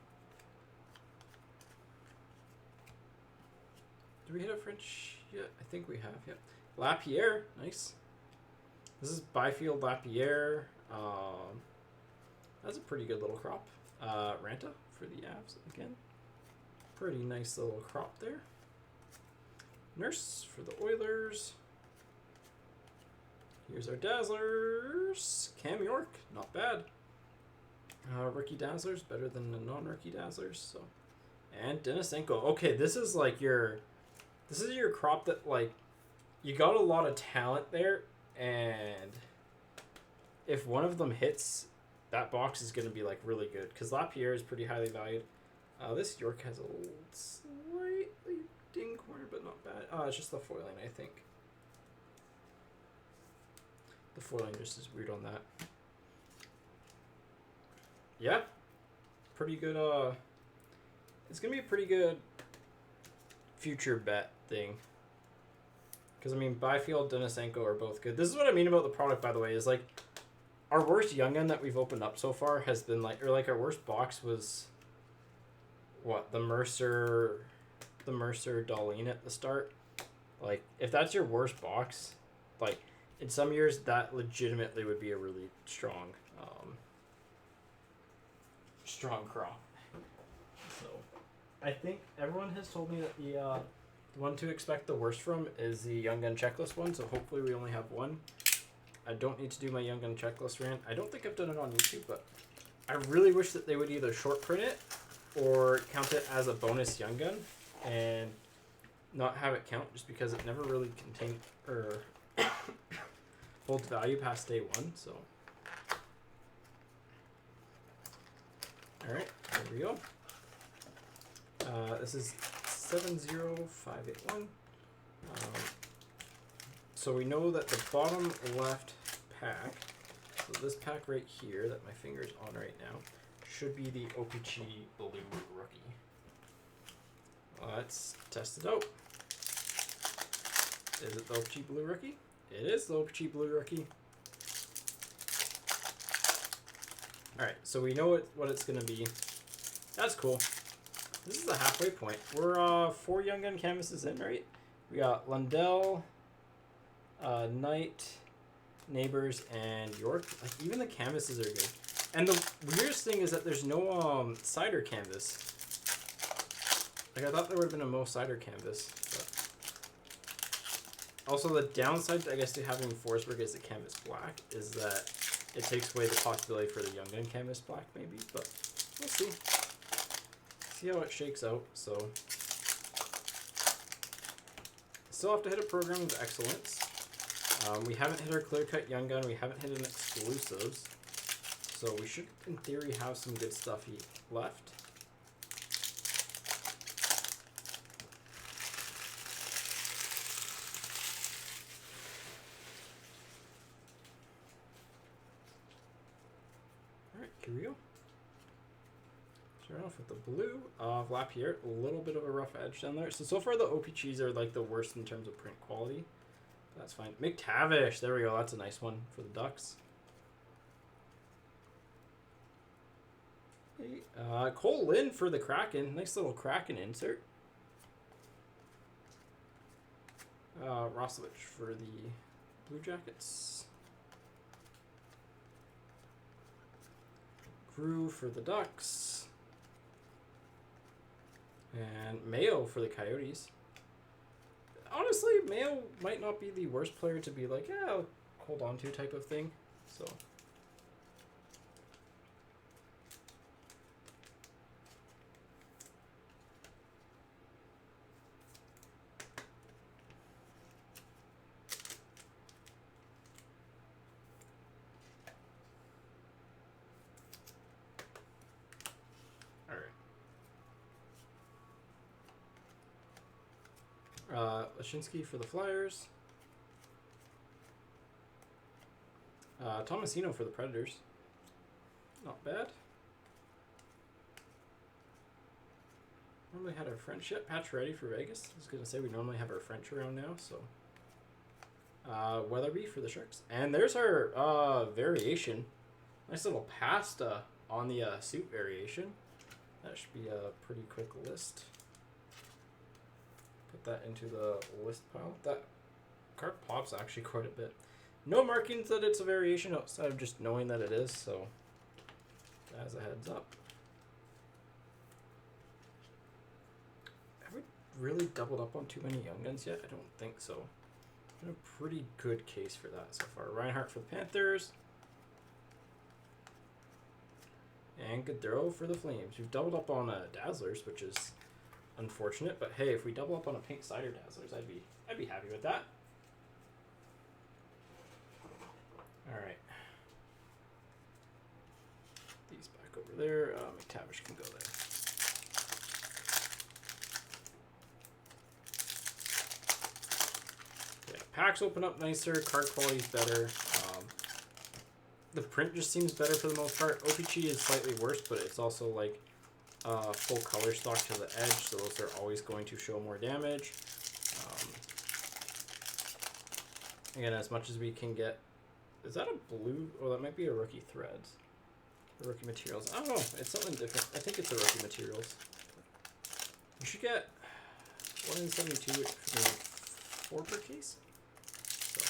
Speaker 1: Do we hit a French yet? I think we have, yep. Lapierre, nice. This is Byfield Lapierre. That's a pretty good little crop. Ranta for the Avs again. Pretty nice little crop there. Nurse for the Oilers. Here's our Dazzlers. Cam York, not bad. Rookie Dazzlers, better than the non-rookie Dazzlers. So, and Denisenko. Okay, this is like your crop that like you got a lot of talent there, and if one of them hits, that box is going to be like really good because Lapierre is pretty highly valued. This York has a little slightly ding corner, but not bad. It's just the foiling, I think. The foiling just is weird on that. Yeah, pretty good. It's gonna be a pretty good future bet thing. Because I mean, Byfield, Denisenko are both good. This is what I mean about the product, by the way. Is like our worst young gun that we've opened up so far has been like, or like our worst box was what, the Mercer Darlene at the start. Like if that's your worst box, like in some years that legitimately would be a really strong crop. So I think everyone has told me that the one to expect the worst from is the Young Gun Checklist one, so hopefully we only have one. I don't need to do my Young Gun Checklist rant. I don't think I've done it on YouTube, but I really wish that they would either short print it or count it as a bonus Young Gun and not have it count just because it never really contained or holds value past day one, so. Alright, there we go. This is 70581. So we know that the bottom left pack, so this pack right here that my finger is on right now, should be the OPG Blue Rookie. Let's test it out. Is it the OPG Blue Rookie? It is the OPG Blue Rookie. Alright, so we know what it's going to be. That's cool. This is the halfway point. We're 4 Young Gun canvases in, right? We got Lundell, Knight, Neighbors, and York. Like, even the canvases are good. And the weirdest thing is that there's no cider canvas. Like, I thought there would have been a Mo cider canvas. But also, the downside, I guess, to having Forsberg as the canvas black is that it takes away the possibility for the Young Gun canvas black, maybe. But we'll see. See how it shakes out. So, still have to hit a program of excellence. We haven't hit our clear-cut Young Gun. We haven't hit an exclusives. So we should, in theory, have some good stuff left. Alright, here we go. Start off with the blue of Lapierre. A little bit of a rough edge down there. So far the OPGs are like the worst in terms of print quality. That's fine. McTavish. There we go. That's a nice one for the Ducks. Cole Lynn for the Kraken. Nice little Kraken insert. Roslovich for the Blue Jackets. Grew for the Ducks. And Mayo for the Coyotes. Honestly, Mayo might not be the worst player to be like, yeah, I'll hold on to type of thing. So. Lashinsky for the Flyers. Tomasino for the Predators. Not bad. Normally had our French yet. Patch ready for Vegas. I was going to say we normally have our French around now, so. Weatherby for the Sharks. And there's our variation. Nice little pasta on the suit variation. That should be a pretty quick list. Put that into the list pile. That card pops actually quite a bit. No markings that it's a variation outside of just knowing that it is, so as a heads up. Have we really doubled up on too many Young Guns yet? I don't think so. Been a pretty good case for that so far. Reinhardt for the Panthers. And Gaudreau for the Flames. We've doubled up on Dazzlers, which is unfortunate, but hey, if we double up on a pink cider Dazzlers, I'd be happy with that. All right. These back over there. McTavish can go there. Yeah, packs open up nicer. Card quality is better. The print just seems better for the most part. OPG is slightly worse, but it's also like full color stock to the edge, so those are always going to show more damage. Again, as much as we can get. Is that a blue? Oh, that might be a rookie threads. Or rookie materials. I don't know. It's something different. I think it's a rookie materials. You should get 1 in 72 for 4 per case. So.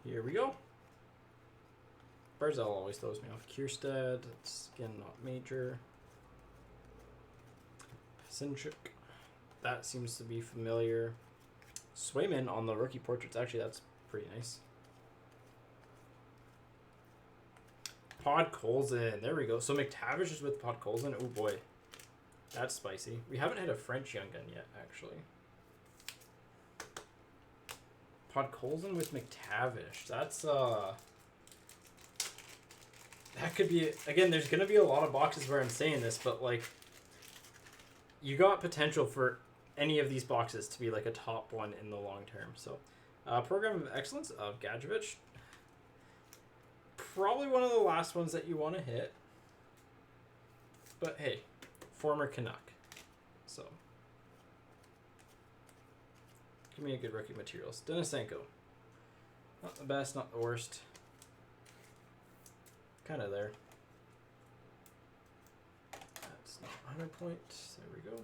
Speaker 1: Here we go. Barzell always throws me off. Kierstead, it's again not major. Sinchuk, that seems to be familiar. Swayman on the rookie portraits, actually that's pretty nice. Podkolzin, there we go. So McTavish is with Podkolzin. Oh boy, that's spicy. We haven't had a French Young Gun yet, actually. Podkolzin with McTavish. That's that could be, again, there's gonna be a lot of boxes where I'm saying this, but like you got potential for any of these boxes to be like a top one in the long term. So Program of Excellence of Gadjevich. Probably one of the last ones that you want to hit. But hey, former Canuck. So give me a good rookie materials. Denisenko. Not the best, not the worst. Kind of there. That's not 100 points. There we go.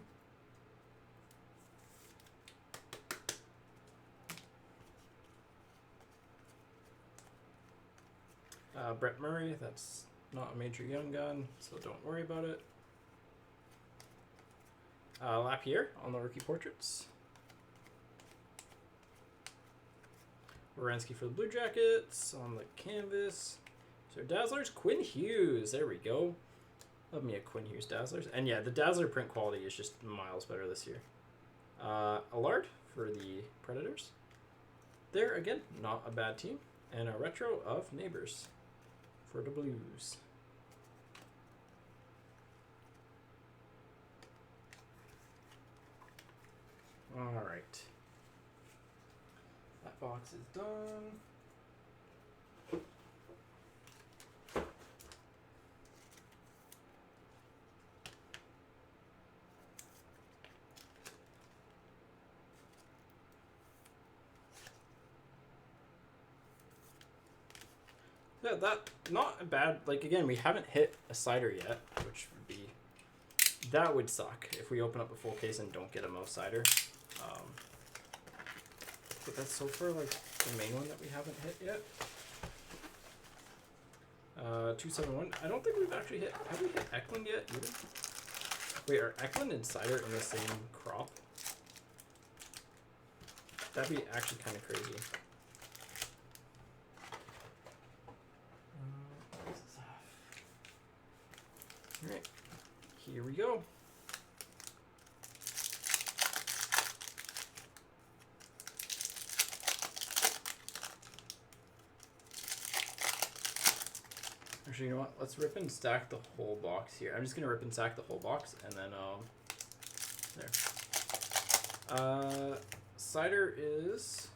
Speaker 1: Brett Murray. That's not a major Young Gun, so don't worry about it. Lapierre on the rookie portraits. Werenski for the Blue Jackets on the canvas. So Dazzlers, Quinn Hughes. There we go. Love me a Quinn Hughes Dazzlers. And yeah, the Dazzler print quality is just miles better this year. Allard for the Predators. There again, not a bad team. And a retro of Neighbors for the Blues. All right. That box is done. Yeah, that, not a bad, like, again, we haven't hit a cider yet, which would be, that would suck if we open up a full case and don't get a Mo cider. But that's so far, like, the main one that we haven't hit yet. 271. I don't think we've actually hit, have we hit Eklund yet either? Wait, are Eklund and cider in the same crop? That'd be actually kind of crazy. Alright, Here we go. Actually, you know what? Let's rip and stack the whole box here. I'm just gonna rip and stack the whole box, and then there. Cider is.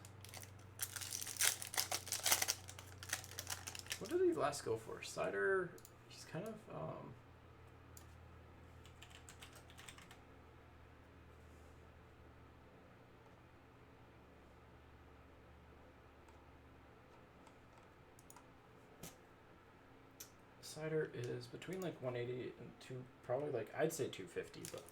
Speaker 1: What did he last go for? Cider. He's kind of Cider is between like 180 and probably like I'd say 250, but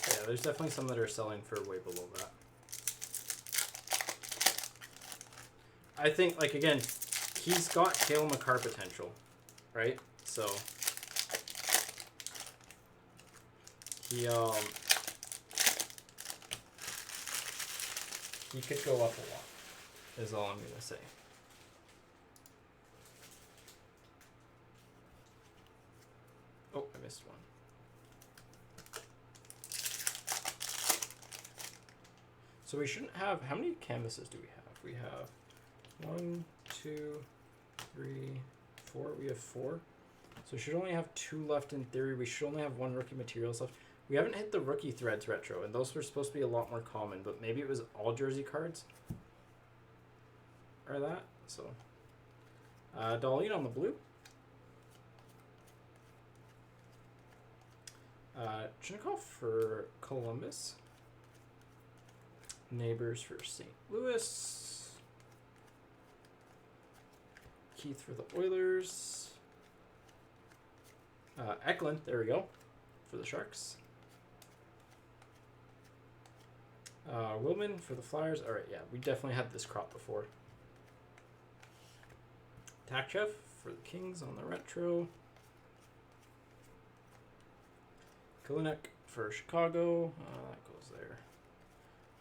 Speaker 1: yeah, there's definitely some that are selling for way below that. I think, like, again, he's got Cale Makar potential, right? So he could go up a lot, is all I'm gonna say. Oh, I missed one. So we shouldn't have, how many canvases do we have? We have 1, 2, 3, 4. We have 4. So we should only have 2 left in theory. We should only have 1 rookie materials left. We haven't hit the rookie threads retro, and those were supposed to be a lot more common, but maybe it was all jersey cards or that. So Darlene on the blue. Chinnikov for Columbus. Neighbors for St. Louis. Keith for the Oilers. Eklund, there we go, for the Sharks. Willman for the Flyers. All right, yeah, we definitely had this crop before. Takchev for the Kings on the retro. Kalinek for Chicago. That goes there.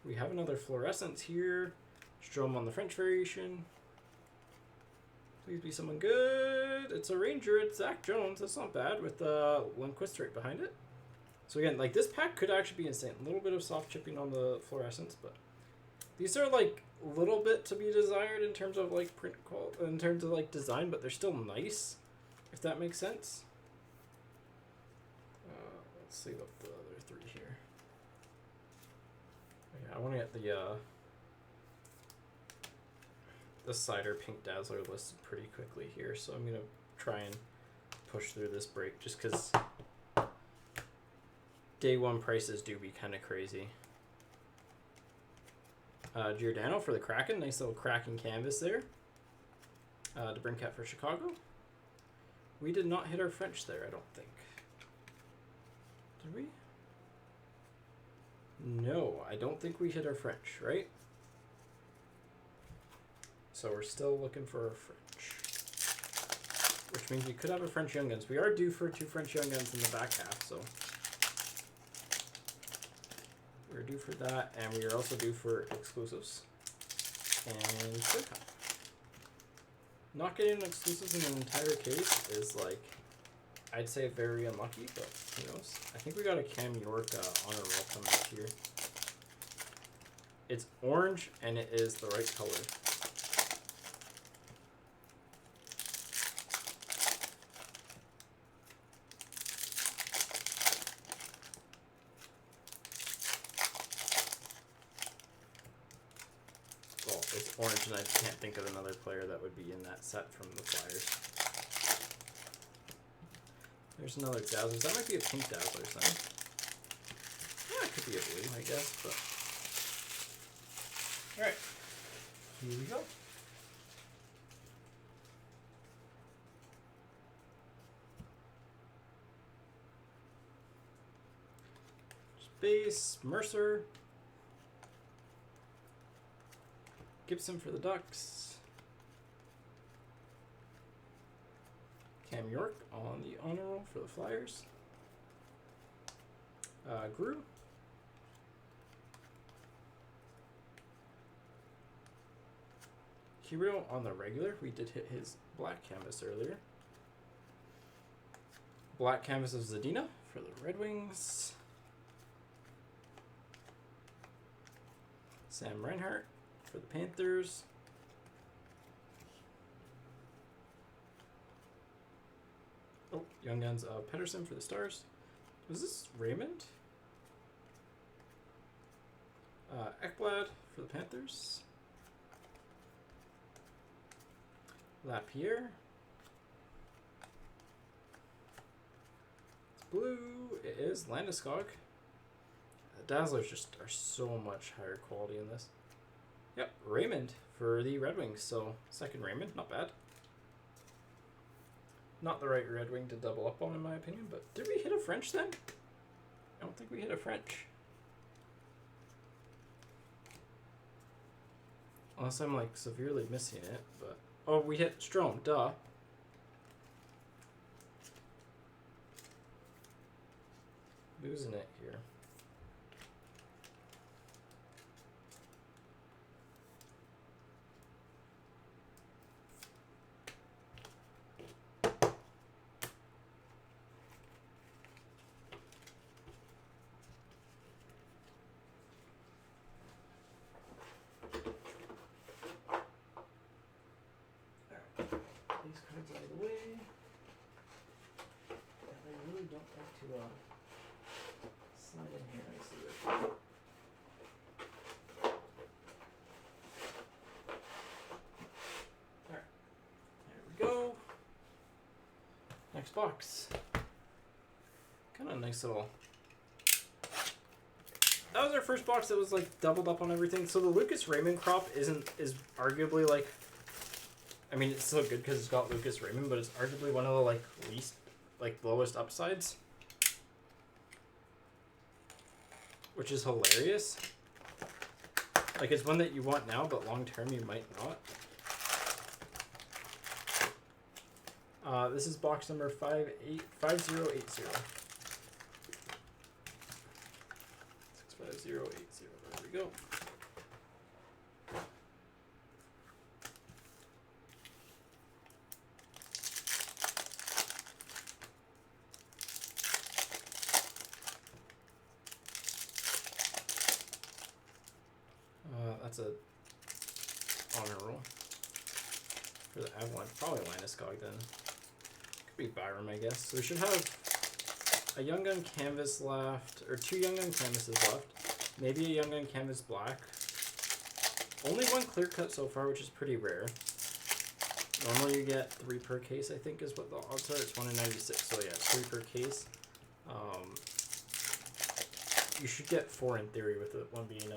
Speaker 1: We have another fluorescence here. Strome on the French variation. Please be someone good. It's a Ranger. It's Zach Jones. That's not bad with Sundquist right behind it. So again, like, this pack could actually be insane. A little bit of soft chipping on the fluorescence, but these are like a little bit to be desired in terms of like print quality, in terms of like design, but they're still nice, if that makes sense. Let's see what the other 3 here. Yeah, I want to get the Cider Pink Dazzler listed pretty quickly here, so I'm gonna try and push through this break just because day 1 prices do be kind of crazy. Giordano for the Kraken, nice little Kraken canvas there. DeBrincat for Chicago. We did not hit our French there, I don't think. Did we? No, I don't think we hit our French, right? So we're still looking for a French. Which means we could have a French Young Guns. We are due for 2 French Young Guns in the back half, so we're due for that, and we are also due for exclusives. And not getting exclusives in an entire case is, like, I'd say very unlucky, but who knows? I think we got a Cam York honor roll coming up here. It's orange, and it is the right color. Well, it's orange, and I can't think of another player that would be in that set from the Flyers. There's another Dazzlers. That might be a pink Dazzlers then. Yeah, it could be a blue, I guess, but alright. Here we go. Space, Mercer. Gibson for the Ducks. Cam York on the honor roll for the Flyers. Grew. Hero on the regular. We did hit his black canvas earlier. Black canvas of Zadina for the Red Wings. Sam Reinhart for the Panthers. Oh, Young Guns of Pedersen for the Stars. Was this Raymond? Ekblad for the Panthers. Lapierre. It's blue. It is Landeskog. The Dazzlers just are so much higher quality in this. Yep, Raymond for the Red Wings. So, second Raymond, not bad. Not the right Red Wing to double up on, in my opinion, but did we hit a French then? I don't think we hit a French. Unless I'm, like, severely missing it, but... Oh, we hit Strome, duh. Losing it here. These cards out of the way. And I really don't like to slide in here nicely. Alright, there we go. Next box. Kind of nice little. That was our first box that was like doubled up on everything. So the Lucas Raymond crop is arguably like. I mean, it's still good because it's got Lucas Raymond, but it's arguably one of the like least, like lowest upsides, which is hilarious. Like it's one that you want now, but long term you might not. This is box number 5080. 65080. There we go. That's a honor roll for the Avalanche. Probably Landeskog then. Could be Byram, I guess. So we should have a Young Gun canvas left, or 2 Young Gun canvases left. Maybe a Young Gun canvas black. Only 1 clear cut so far, which is pretty rare. Normally you get 3 per case, I think is what the odds are. It's 1 in 96, so yeah, 3 per case. You should get 4 in theory, with the one being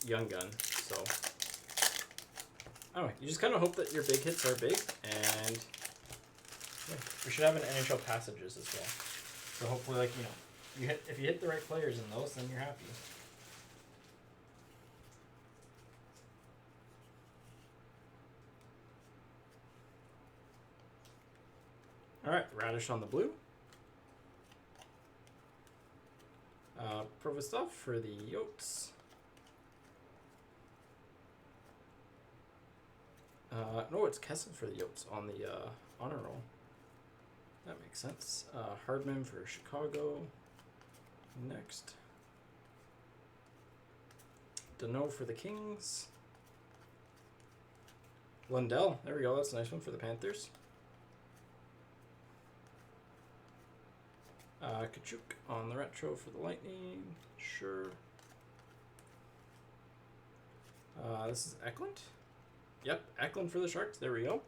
Speaker 1: Young Gun. So anyway, you just kind of hope that your big hits are big, and yeah, we should have an NHL passages as well. So hopefully, like, you hit, if you hit the right players in those, then you're happy. All right, Radish on the blue. Provostov for the Yotes. No, it's Kessel for the Yotes on the honor roll. That makes sense. Hardman for Chicago. Next. Deneau for the Kings. Lundell. There we go. That's a nice one for the Panthers. Kachuk on the retro for the Lightning. Sure. This is Eklund. Yep, Eklund for the Sharks. There we go.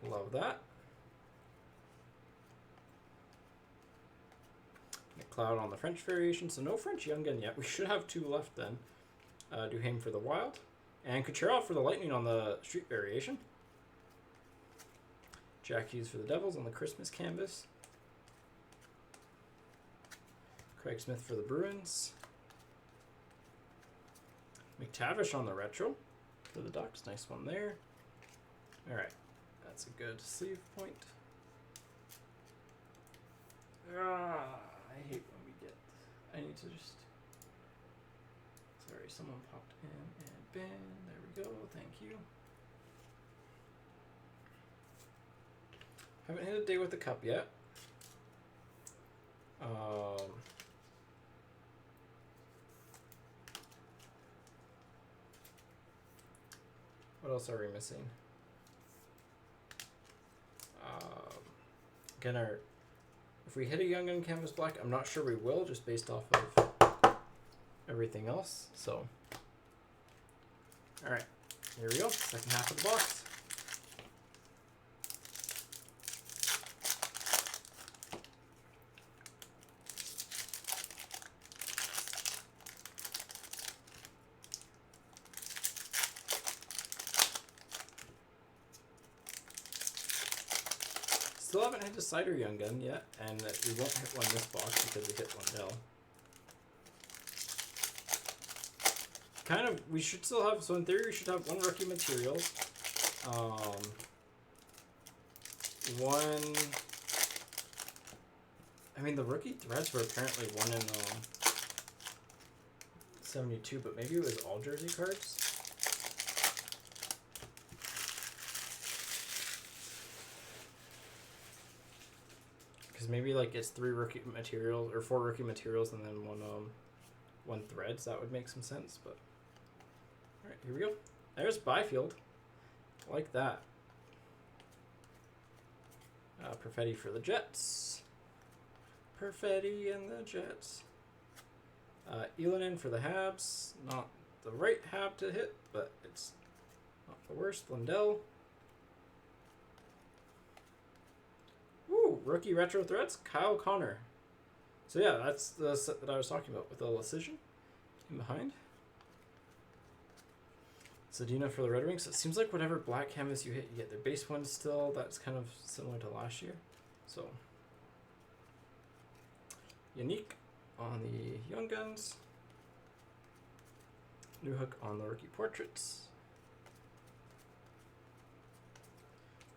Speaker 1: Love that. McLeod on the French variation. So no French Young Gun yet. We should have 2 left then. Duhaime for the Wild. And Kucherov for the Lightning on the Street variation. Jack Hughes for the Devils on the Christmas canvas. Craig Smith for the Bruins. McTavish on the retro. for the Ducks. Nice one there. All right, that's a good sleeve point. I hate when we get. I need to just. Sorry, someone popped in and ban. There we go. Thank you. Haven't hit a day with the cup yet. What else are we missing? Again, if we hit a Young Gun Canvas Black, I'm not sure we will, just based off of everything else. So, all right, here we go. Second half of the box. Still haven't hit a Cider Young Gun yet, and we won't hit one this box because we hit Lundell. Kind of, we should still have, so in theory we should have one rookie materials. One, I mean the rookie threads were apparently one in 72, but maybe it was all jersey cards. Because maybe like it's 3 rookie materials or 4 rookie materials and then one threads. That would make some sense. But all right, here we go. There's Byfield. I like that. Perfetti for the Jets. Perfetti and the Jets. Elanen for the Habs. Not the right Hab to hit, but it's not the worst. Lundell. Ooh, rookie retro threads, Kyle Connor. So yeah, that's the set that I was talking about with the Lecision in behind. Zadina for the Red Wings. It seems like whatever black canvas you hit, you get their base one still. That's kind of similar to last year. So, Unique on the Young Guns. New Hook on the rookie portraits.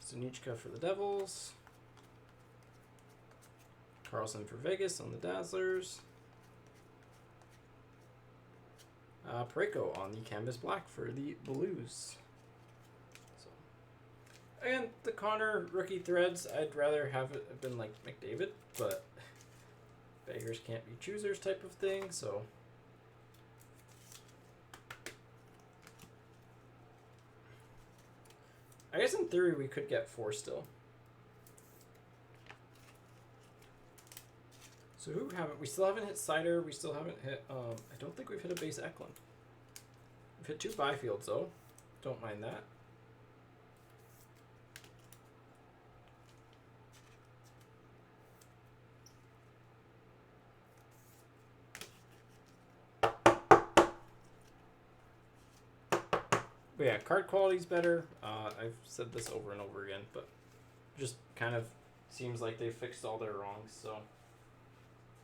Speaker 1: Zunichka for the Devils. Carlson for Vegas on the Dazzlers. Pareko on the Canvas Black for the Blues. So, and the Connor rookie threads, I'd rather have it been like McDavid, but beggars can't be choosers type of thing, so. I guess in theory we could get 4 still. So who haven't? We still haven't hit Cider. We still haven't hit. I don't think we've hit a base Eklund. We've hit 2 Byfields though. Don't mind that. But yeah, card quality's better. I've said this over and over again, but just kind of seems like they fixed all their wrongs. So.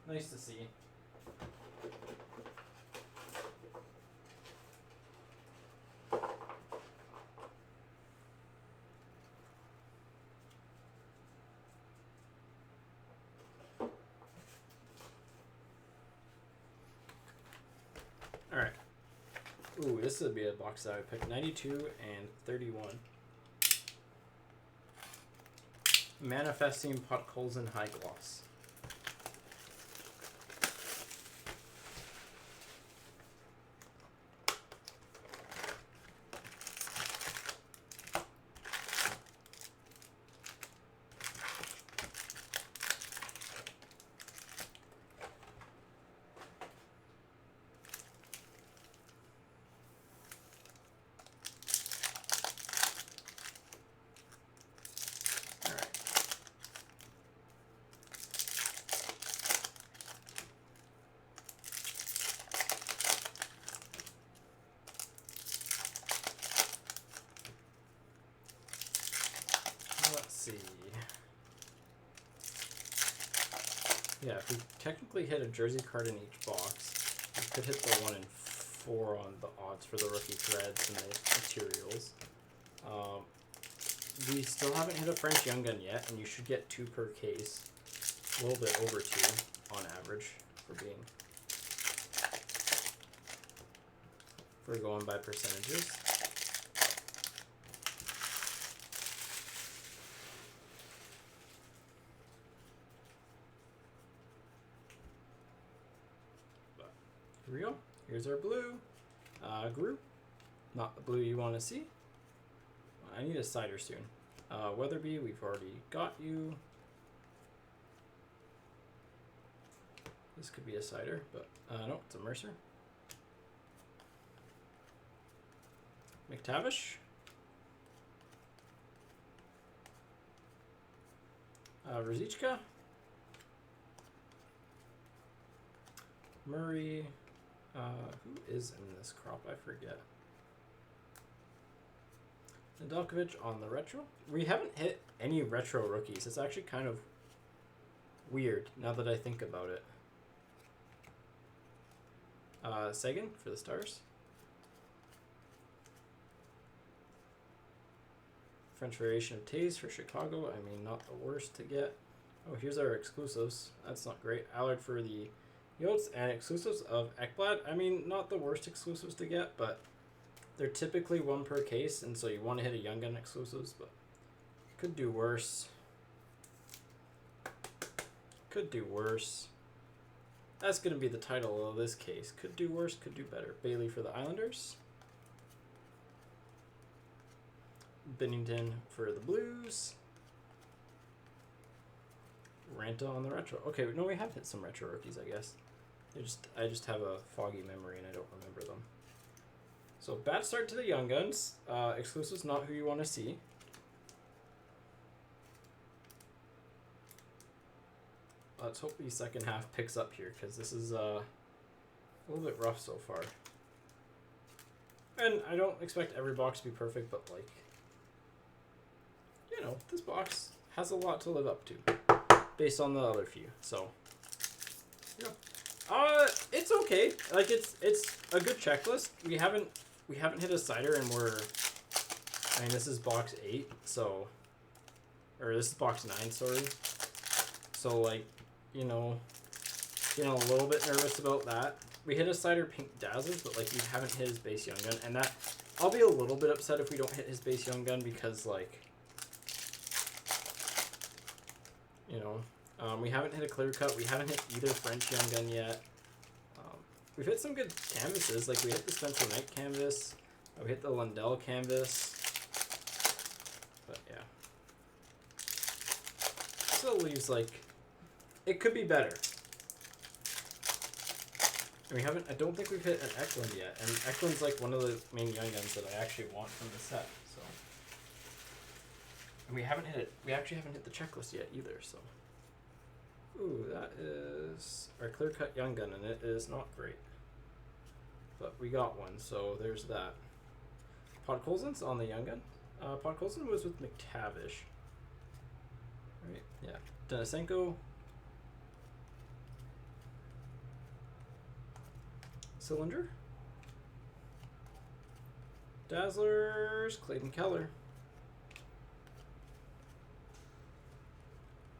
Speaker 1: Nice to see. All right. Ooh, this would be a box that I would pick. 92 and 31. Manifesting Potkolzin High Gloss. See. Yeah, if we technically hit a jersey card in each box, we could hit the one in 4 on the odds for the rookie threads and the materials. We still haven't hit a French Young Gun yet, and you should get 2 per case. A little bit over 2 on average for going by percentages. But here we go. Here's our blue group. Not the blue you want to see. I need a cider soon. Weatherby, we've already got you. This could be a cider, but no, it's a Mercer. McTavish. Rosichka. Murray. Who is in this crop? I forget. Nedeljkovic on the retro. We haven't hit any retro rookies. It's actually kind of weird now that I think about it. Sagan for the Stars. French variation of Taze for Chicago. I mean, not the worst to get. Oh, here's our exclusives. That's not great. Allard for the Yotes and exclusives of Ekblad. I mean, not the worst exclusives to get, but they're typically 1 per case, and so you want to hit a Young Gun exclusives, but could do worse. Could do worse. That's going to be the title of this case. Could do worse, could do better. Bailey for the Islanders. Bennington for the Blues. Ranta on the retro. Okay, no, we have hit some retro rookies, I guess. I just have a foggy memory and I don't remember them. So bad start to the Young Guns. Exclusives not who you want to see. Let's hope the second half picks up here, because this is a little bit rough so far. And I don't expect every box to be perfect, but like, you know, this box has a lot to live up to based on the other few. So, yeah, it's okay. Like it's a good checklist. We haven't hit a cider, and I mean, this is box 8, so, or this is box 9, sorry. So like, you know, getting a little bit nervous about that. We hit a cider Pink Dazzles, but like we haven't hit his base Young Gun, and that I'll be a little bit upset if we don't hit his base Young Gun, because like, you know, we haven't hit a clear cut. We haven't hit either French Young Gun yet. We've hit some good canvases, like we hit the Spencer Knight canvas, we hit the Lundell canvas, but yeah, still leaves like, it could be better. And I don't think we've hit an Eklund yet, and Eklund's like one of the main Young Guns that I actually want from the set, so. And we actually haven't hit the checklist yet either, so. Ooh, that is our clear-cut Young Gun, and it is not great. But we got one, so there's that. Podkolzin's on the Young Gun. Podkolzin was with McTavish. Right, yeah. Denisenko. Cylinder. Dazzlers. Clayton Keller.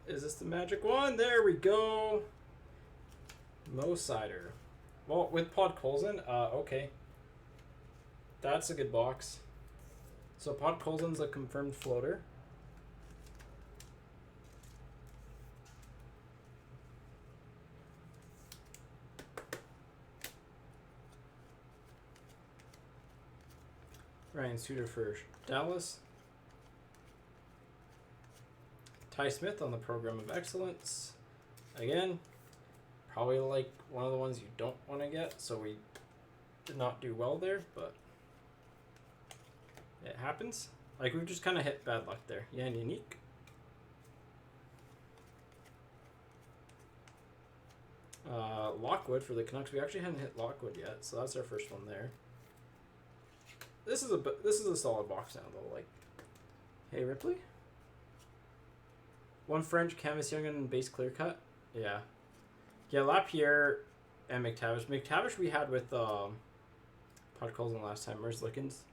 Speaker 1: Is this the magic one? There we go. Mo Cider. Well, with Podkolzin, okay. That's a good box. So Podkolzin's a confirmed floater. Ryan Suter for Dallas. Ty Smith on the Program of Excellence. Again, probably like one of the ones you don't want to get, so we did not do well there, but it happens. Like, we've just kind of hit bad luck there. Yeah, and Unique. Lockwood for the Canucks. We actually hadn't hit Lockwood yet, so that's our first one there. This is a solid box now though. Like, hey Ripley. One French canvas Young and base clear cut. Yeah. Yeah, Lapierre and McTavish. McTavish we had with Pod calls and last timers Lickens.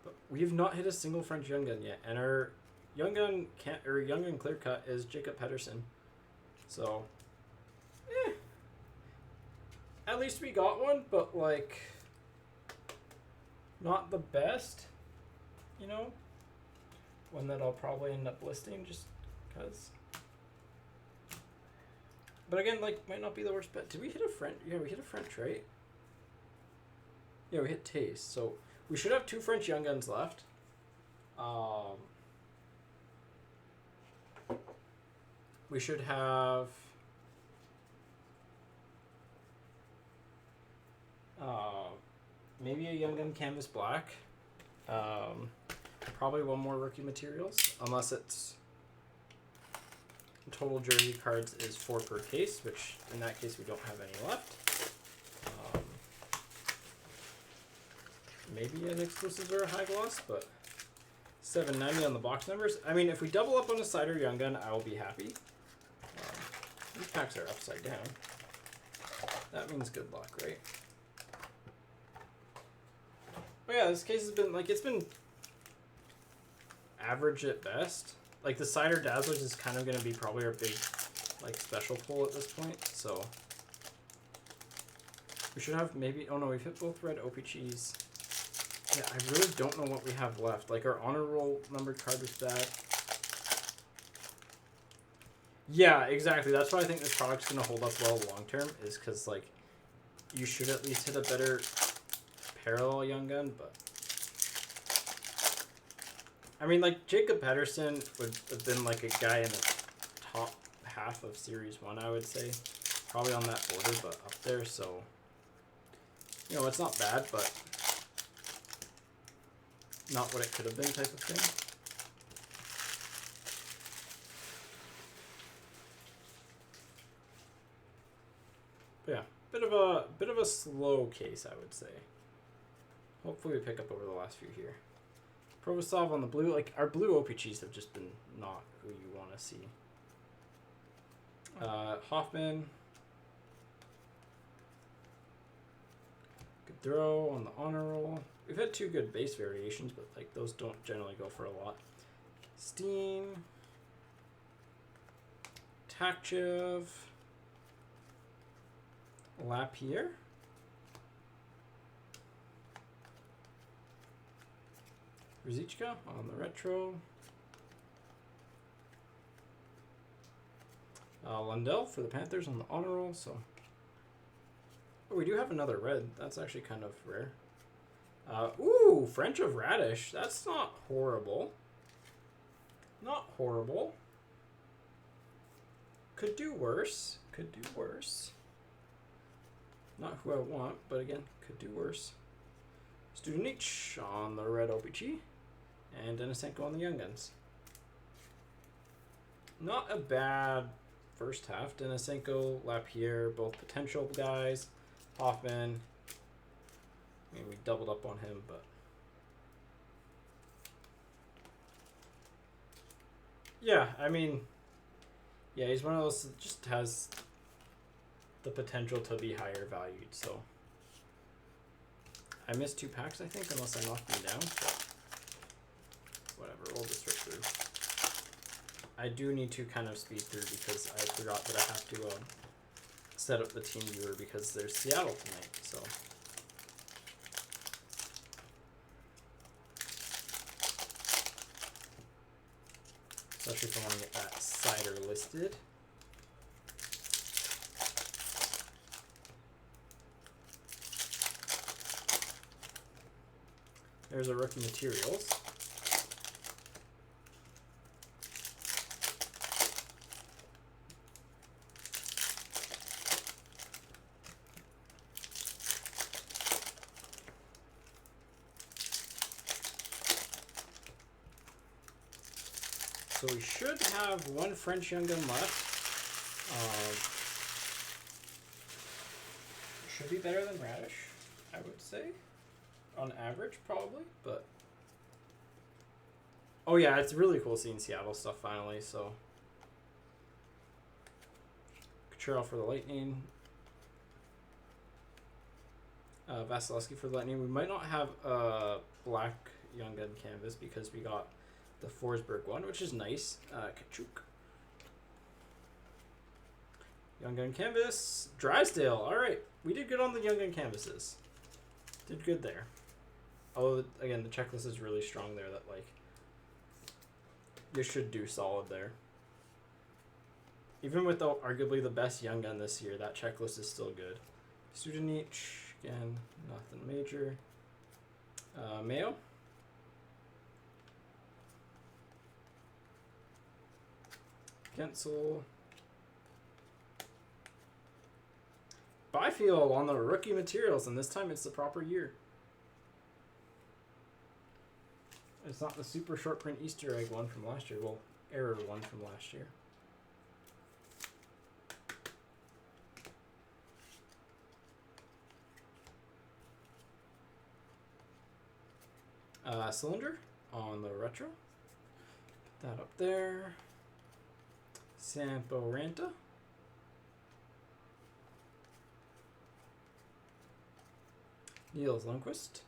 Speaker 1: But we have not hit a single French Young Gun yet. And our Young Gun Young Gun clear cut is Jacob Pedersen. So, at least we got one, but like, not the best, you know? One that I'll probably end up listing just because. But again, like, might not be the worst bet. Did we hit a French? Yeah, we hit a French, right? Yeah, we hit Taste. So we should have 2 French Young Guns left. We should have maybe a Young Gun Canvas Black. Probably one more rookie materials, unless it's total jersey cards is 4 per case, which in that case we don't have any left. Maybe an exclusive or a high gloss, but $7.90 on the box numbers. I mean, if we double up on a Cider Young Gun, I will be happy. These packs are upside down. That means good luck, right? But yeah, this case has been, like, it's been average at best. Like, the Cider Dazzlers is kind of going to be probably our big, like, special pull at this point, so. We should have maybe, oh no, we've hit both red OPGs. Yeah, I really don't know what we have left. Like, our honor roll numbered card was bad. Yeah, exactly. That's why I think this product's going to hold up well long term, is because, like, you should at least hit a better parallel Young Gun, but. I mean, like, Jacob Pedersen would have been, like, a guy in the top half of Series 1, I would say. Probably on that border, but up there, so. You know, it's not bad, but not what it could have been type of thing. But yeah, bit of a slow case, I would say. Hopefully we pick up over the last few here. Provosov on the blue. Like, our blue OPGs have just been not who you want to see. Hoffman. Good throw on the honor roll. We've had 2 good base variations, but, like, those don't generally go for a lot. Steen. Takchev. Lapierre. Ruzicka on the retro. Lundell for the Panthers on the honor roll. So, oh, we do have another red. That's actually kind of rare. Ooh, French of Radish. That's not horrible. Not horrible. Could do worse. Could do worse. Not who I want, but again, could do worse. Studenic on the red OPG. And Denisenko on the Young Guns. Not a bad first half. Denisenko, Lapierre, both potential guys. Hoffman. I mean, we doubled up on him, but. Yeah, I mean. Yeah, he's one of those that just has the potential to be higher valued, so. I missed 2 packs, I think, unless I knocked them down. But whatever, we'll just rip through. I do need to kind of speed through because I forgot that I have to set up the team viewer because there's Seattle tonight, so. Especially if I want to get that Cider listed. There's our rookie materials. So we should have 1 French Young Gun left. Should be better than Radish, I would say. On average, probably, but. Oh, yeah, it's really cool seeing Seattle stuff finally, so. Cottrell for the Lightning. Vasilevsky for the Lightning. We might not have a black Young Gun canvas because we got the Forsberg one, which is nice. Kachuk. Young Gun canvas. Drysdale. All right. We did good on the Young Gun canvases. Did good there. Oh, again, the checklist is really strong there. That, like, you should do solid there. Even with arguably the best Young Gun this year, that checklist is still good. Studenich, again, nothing major. Mayo. Gensel. Byfield on the rookie materials, and this time it's the proper year. It's not the super short print Easter egg one from last year. Well, error one from last year. Cylinder on the retro. Put that up there. Sampo Ranta. Niels Lundquist.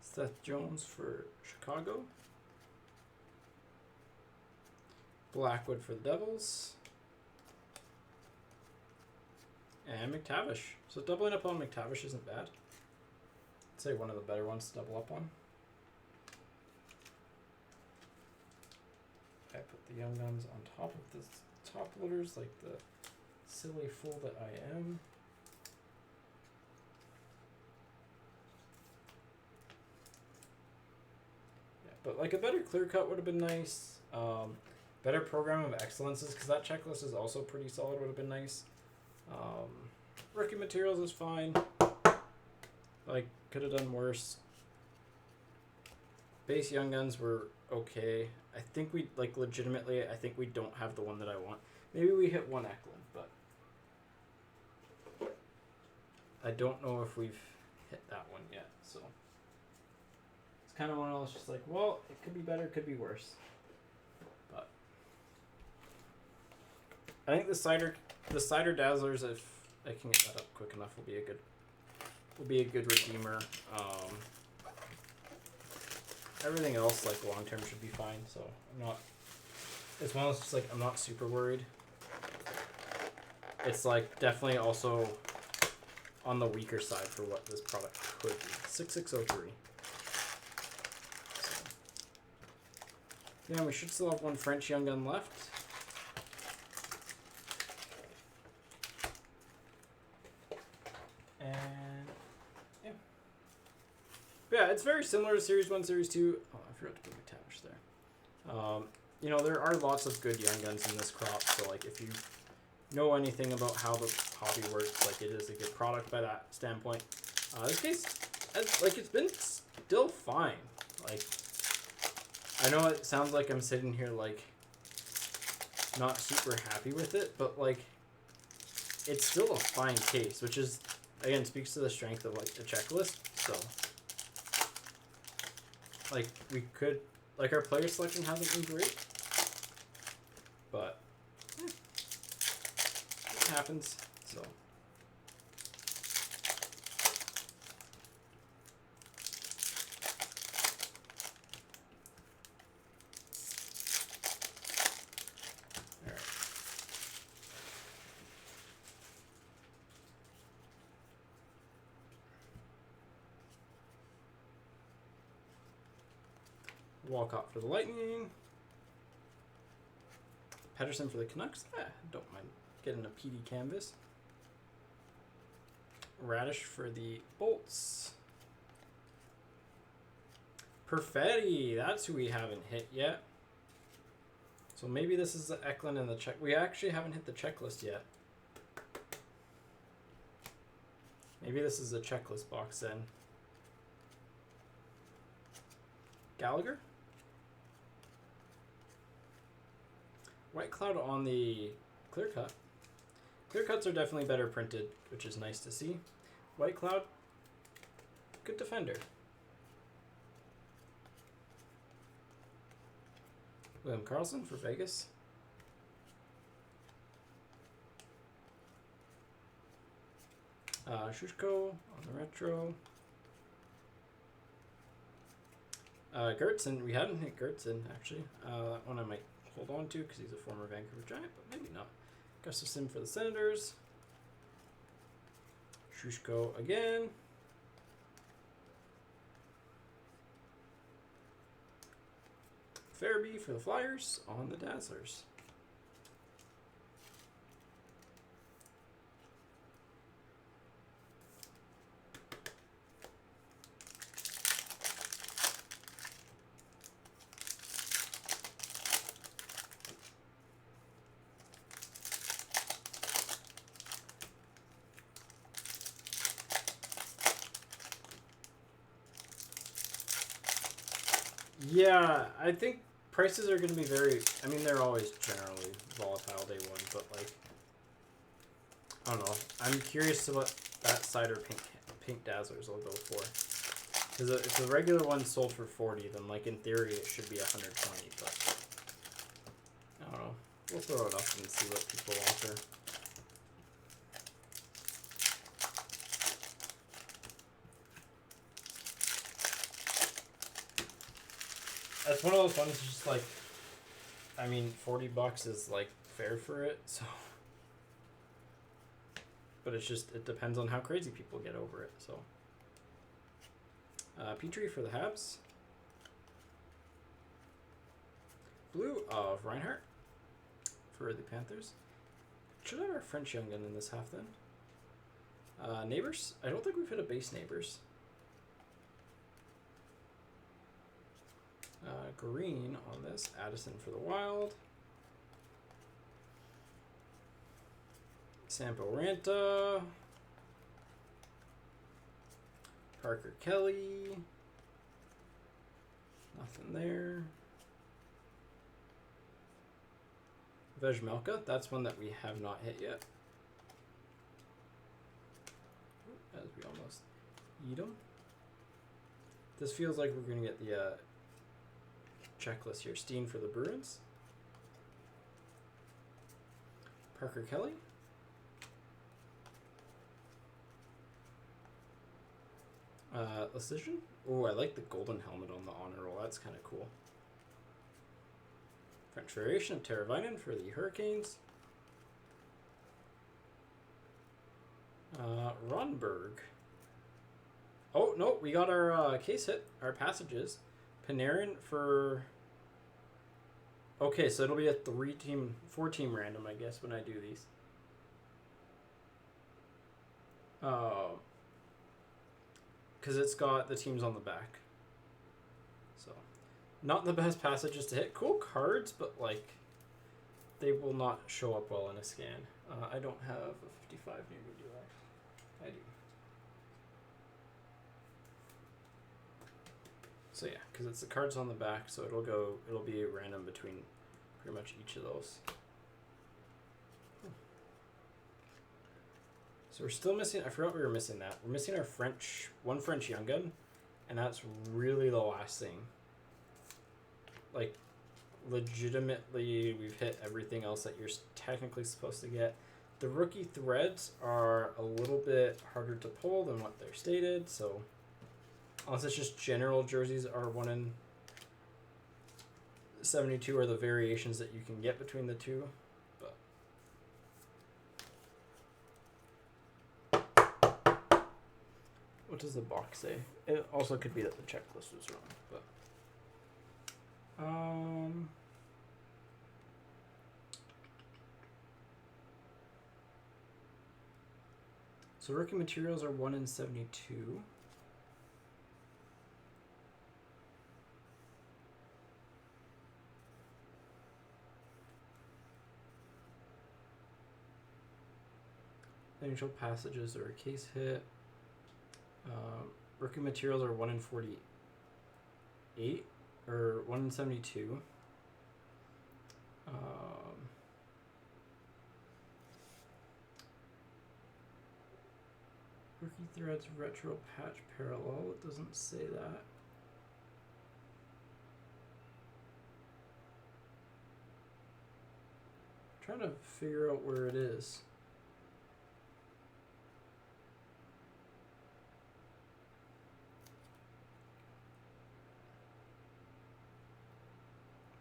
Speaker 1: Seth Jones for Chicago. Blackwood for the Devils. And McTavish. So doubling up on McTavish isn't bad. I'd say one of the better ones to double up on. I put the Young Guns on top of the top loaders like the silly fool that I am. But like a better clear cut would have been nice. Better program of excellences, because that checklist is also pretty solid, would have been nice. Rookie materials is fine. Like, could have done worse. Base Young Guns were okay. I think we, like, legitimately, I think we don't have the one that I want. Maybe we hit one Eklund, but I don't know if we've hit that one yet, so. It's kind of one of those just like, well, it could be better, it could be worse. But I think the cider dazzlers, if I can get that up quick enough, will be a good redeemer. Everything else, like, long term should be fine, so I'm not. It's one of those just like I'm not super worried. It's like definitely also on the weaker side for what this product could be. 6603. Yeah, we should still have one French Young Gun left. And yeah. Yeah, it's very similar to Series 1, Series 2. Oh, I forgot to put McTavish there. You know, there are lots of good Young Guns in this crop, so like if you know anything about how the hobby works, like it is a good product by that standpoint. This case, it's been still fine. Like, I know it sounds like I'm sitting here like not super happy with it, but like it's still a fine case, which is again speaks to the strength of like the checklist. So like we could like our player selection hasn't been great, but it happens. So Walcott for the Lightning. Pedersen for the Canucks. Don't mind getting a PD canvas. Radish for the Bolts. Perfetti. That's who we haven't hit yet. So maybe this is the Eklund and the check. We actually haven't hit the checklist yet. Maybe this is the checklist box then. Gallagher. White Cloud on the clear cut. Clear cuts are definitely better printed, which is nice to see. White Cloud, good defender. William Karlsson for Vegas. Shushko on the retro. Gertson, we hadn't hit Gertson, actually. That one I might hold on to because he's a former Vancouver Giant, but maybe not. Gustafson for the Senators. Shushko again. Farabee for the Flyers on the Dazzlers. Yeah, I think prices are going to be very... I mean, they're always generally volatile day one, but, like... I don't know. I'm curious to what that cider pink Dazzlers will go for. Because if the regular one sold for 40, then, like, in theory, it should be 120, but... I don't know. We'll throw it up and see what people offer. That's one of those ones that's just like, I mean, $40 is like fair for it, so. But it's just, it depends on how crazy people get over it, so. Petrie for the Habs. Blue of Reinhardt for the Panthers. Should have our French young gun in this half then. Neighbors. I don't think we've hit a base Neighbors. Green on this. Addison for the Wild. Sampo Ranta. Parker Kelly. Nothing there. Vejmelka. That's one that we have not hit yet. As we almost eat them. This feels like we're going to get the checklist here. Steen for the Bruins. Parker Kelly. Decision. Oh, I like the golden helmet on the honor roll. That's kind of cool. French variation of Teravainen for the Hurricanes. Ronberg. Oh, no, we got our case hit. Our passages. Panarin for... Okay, so it'll be a 4-team random, I guess, when I do these. Because it's got the teams on the back. So, not the best passages to hit. Cool cards, but, like, they will not show up well in a scan. I don't have a 55 near me, do I? I do. So yeah, because it's the cards on the back, so it'll be random between pretty much each of those. So we're still missing, I forgot we were missing that. We're missing our one French Young Gun, and that's really the last thing. Like, legitimately, we've hit everything else that you're technically supposed to get. The rookie threads are a little bit harder to pull than what they're stated, so unless it's just general jerseys are 1 in 72 are the variations that you can get between the two. What does the box say? It also could be that the checklist was wrong, but so rookie materials are 1 in 72. Initial passages are a case hit. Rookie materials are 1 in 48 or 1 in 72. Rookie threads retro patch parallel. It doesn't say that. I'm trying to figure out where it is.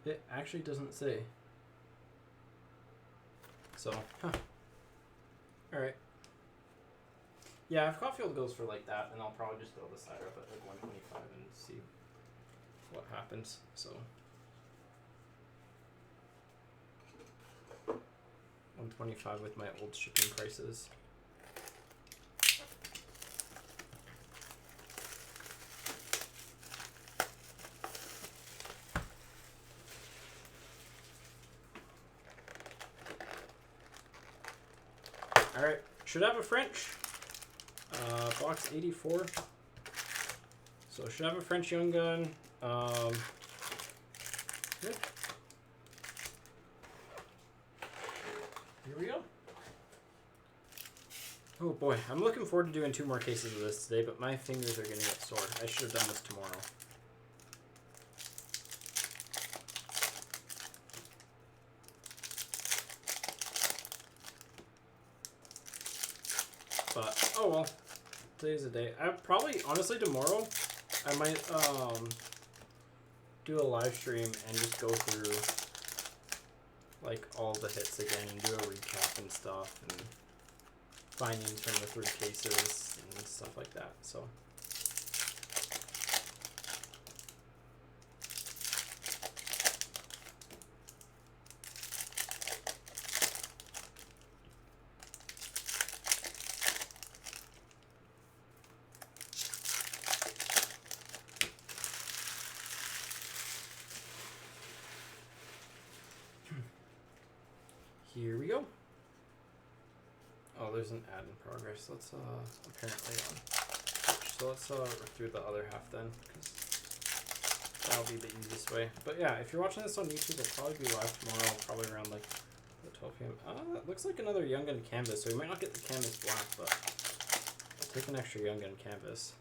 Speaker 1: It actually doesn't say. So, huh. Alright. Yeah, if Caulfield goes for like that, then I'll probably just throw the slider up at like 125 and see what happens. So 125 with my old shipping prices. Alright, should have a French. Box 84. So should have a French Young Gun. Yeah. Here we go. Oh boy, I'm looking forward to doing 2 more cases of this today, but my fingers are gonna get sore. I should have done this tomorrow. But, oh well. Today's the day. I probably, honestly, tomorrow, I might do a live stream and just go through like all the hits again and do a recap and stuff and findings from the 3 cases and stuff like that. So here we go. Oh, there's an ad in progress. Let's apparently so let's rip through the other half then, because that'll be the easiest way. But yeah, if you're watching this on YouTube, it'll probably be live tomorrow, probably around like the 12 p.m. That looks like another Young Gun canvas, so we might not get the canvas black, but I'll take an extra Young Gun canvas.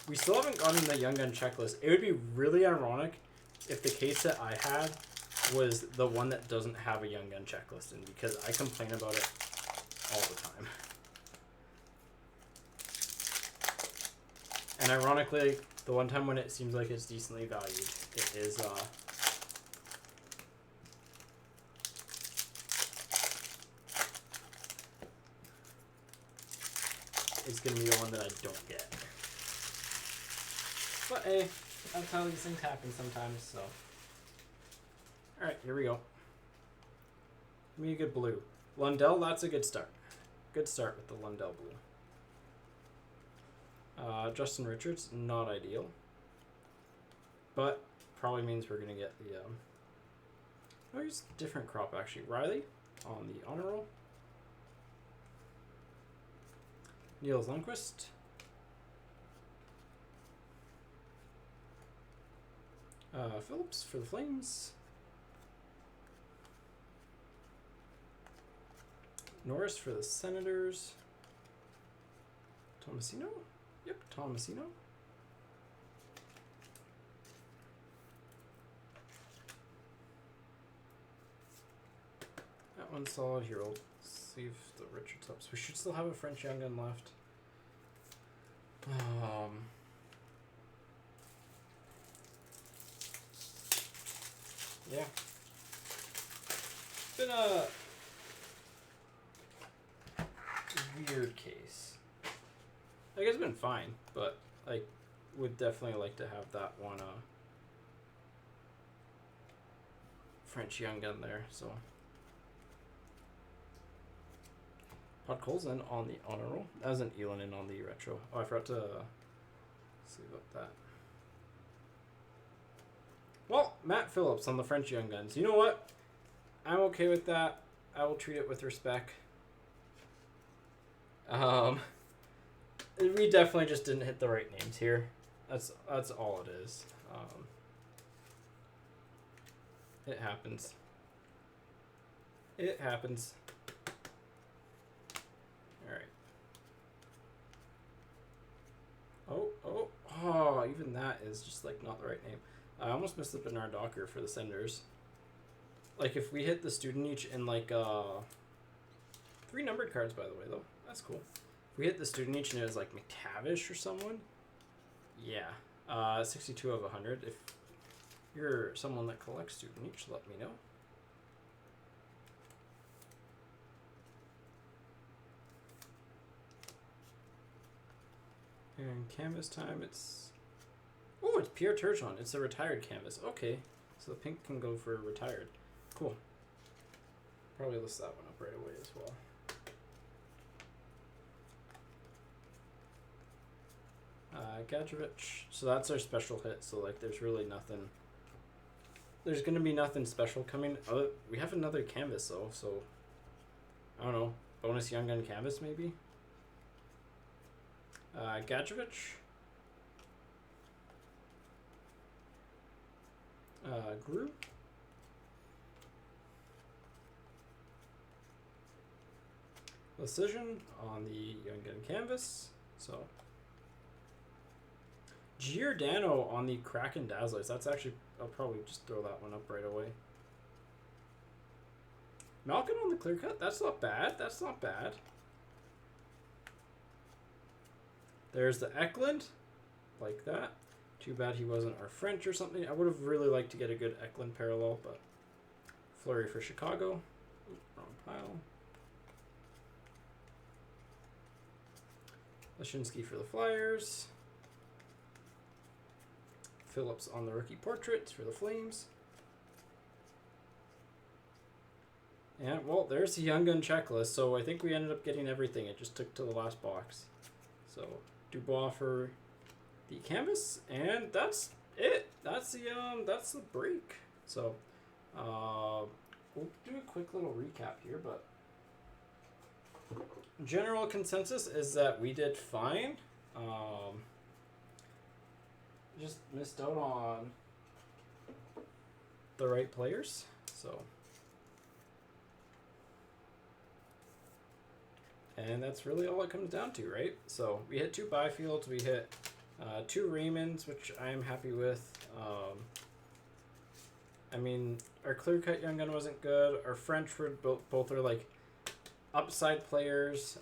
Speaker 1: We still haven't gotten the Young Gun checklist. It would be really ironic if the case that I had was the one that doesn't have a Young Gun checklist in, because I complain about it all the time. And ironically, the one time when it seems like it's decently valued, it is it's gonna be the one that I don't get. But hey, that's how these things happen sometimes, so. Alright, here we go. Give me a good blue. Lundell, that's a good start. Good start with the Lundell blue. Justin Richards, not ideal. But probably means we're going to get the... oh, here's a different crop, actually. Riley on the honor roll. Neil Sundquist. Phillips for the Flames. Norris for the Senators. Tomasino? Yep, Tomasino. That one's solid. Here, we'll see if the Richards helps. We should still have a French Young Gun left. Yeah. It's been a weird case. Like, it's been fine, but like, would definitely like to have that one French Young Gun there. So Podkolzin on the honor roll. That was an Elanin on the retro. Oh, I forgot to see about that. Well, Matt Phillips on the French Young Guns. You know what? I'm okay with that. I will treat it with respect. We definitely just didn't hit the right names here. That's all it is. It happens. It happens. All right. Oh, even that is just like not the right name. I almost missed the Bernard Docker for the Senders. Like, if we hit the student each in like 3 numbered cards, by the way, though. That's cool. If we hit the student each and it was like McTavish or someone, yeah. 62 of 100. If you're someone that collects student each, let me know. And canvas time, it's... Oh, it's Pierre Turgeon. It's a retired canvas. Okay, so the pink can go for retired. Cool. Probably list that one up right away as well. Gadjevich. So that's our special hit. So like, there's really nothing. There's gonna be nothing special coming. Oh, we have another canvas though. So I don't know. Bonus Young Gun canvas maybe. Gadjevich. Grew. Decision on the Young Gun canvas. So Giordano on the Kraken Dazzlers. That's actually, I'll probably just throw that one up right away. Malkin on the clear cut. That's not bad. That's not bad. There's the Eklund. Like that. Too bad he wasn't our French or something. I would have really liked to get a good Eklund parallel, but Fleury for Chicago. Ooh, wrong pile. Lashinsky for the Flyers. Phillips on the rookie portraits for the Flames. And, well, there's the Young Gun checklist. So I think we ended up getting everything. It just took to the last box. So Dubois for the canvas. And that's it. That's the break. So we'll do a quick little recap here, but general consensus is that we did fine. Just missed out on the right players. So, and that's really all it comes down to, right? So we hit 2 Byfields, we hit 2 Raymonds, which I am happy with. I mean, our clear cut Young Gun wasn't good. Our French were both are like upside players.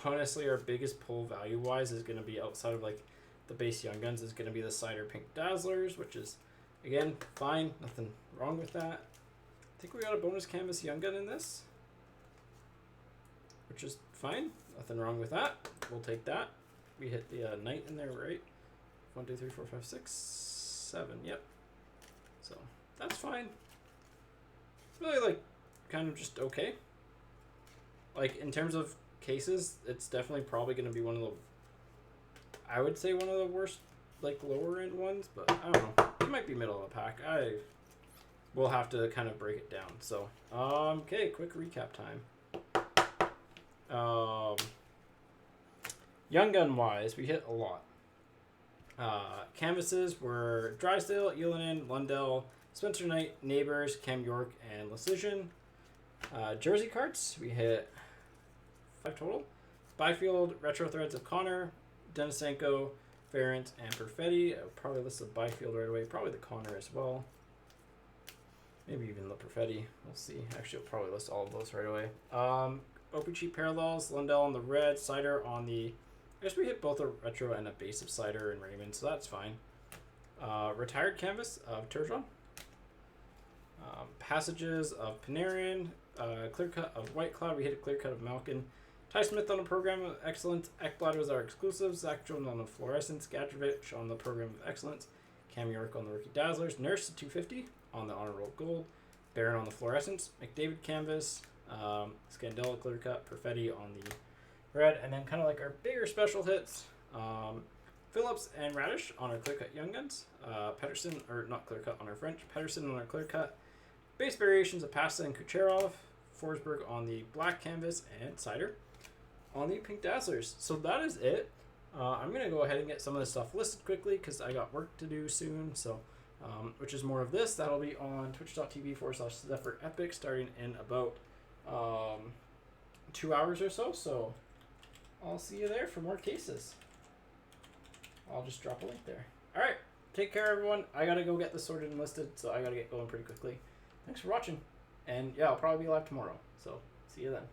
Speaker 1: Honestly, our biggest pull value wise is going to be outside of like the base Young Guns is going to be the Cider Pink Dazzlers, which is, again, fine. Nothing wrong with that. I think we got a bonus canvas Young Gun in this, which is fine. Nothing wrong with that. We'll take that. We hit the Knight in there, right? 1, 2, 3, 4, 5, 6, 7. Yep. So that's fine. Really, like, kind of just okay. Like, in terms of cases, it's definitely probably going to be one of the, I would say one of the worst, like, lower end ones, but I don't know. It might be middle of the pack. We'll have to kind of break it down. So, okay, quick recap time. Young Gun wise, we hit a lot. Canvases were Drysdale, Ylönen, Lundell, Spencer Knight, Neighbors, Cam York, and Lecision. Jersey cards, we hit 5 total. Byfield, Retro Threads of Connor, Denisenko, Ferrant, and Perfetti. I would probably list the Byfield right away. Probably the Connor as well. Maybe even the Perfetti. We'll see. Actually, I'll probably list all of those right away. OPG parallels, Lundell on the red, Cider on the... I guess we hit both a retro and a base of Cider and Raymond, so that's fine. Retired canvas of Turgeon. Passages of Panarin. Clear cut of White Cloud. We hit a clear cut of Malkin. Ty Smith on the program of excellence. Ekblad was our exclusive. Zach Jones on the fluorescence. Gadjevich on the program of excellence. Cam York on the rookie dazzlers. Nurse to 250 on the honor roll gold. Barron on the fluorescence. McDavid canvas. Scandella clear cut. Perfetti on the red. And then kind of like our bigger special hits. Phillips and Radish on our clear cut Young Guns. Pedersen, or not clear cut on our French. Pedersen on our clear cut. Base variations of Pasta and Kucherov. Forsberg on the black canvas. And Cider on the pink dazzlers. So that is it. I'm going to go ahead and get some of this stuff listed quickly because I got work to do soon. So, which is more of this. That'll be on twitch.tv/Zephyr Epic starting in about 2 hours or so. So I'll see you there for more cases. I'll just drop a link there. All right. Take care, everyone. I got to go get this sorted and listed, so I got to get going pretty quickly. Thanks for watching. And yeah, I'll probably be live tomorrow. So see you then.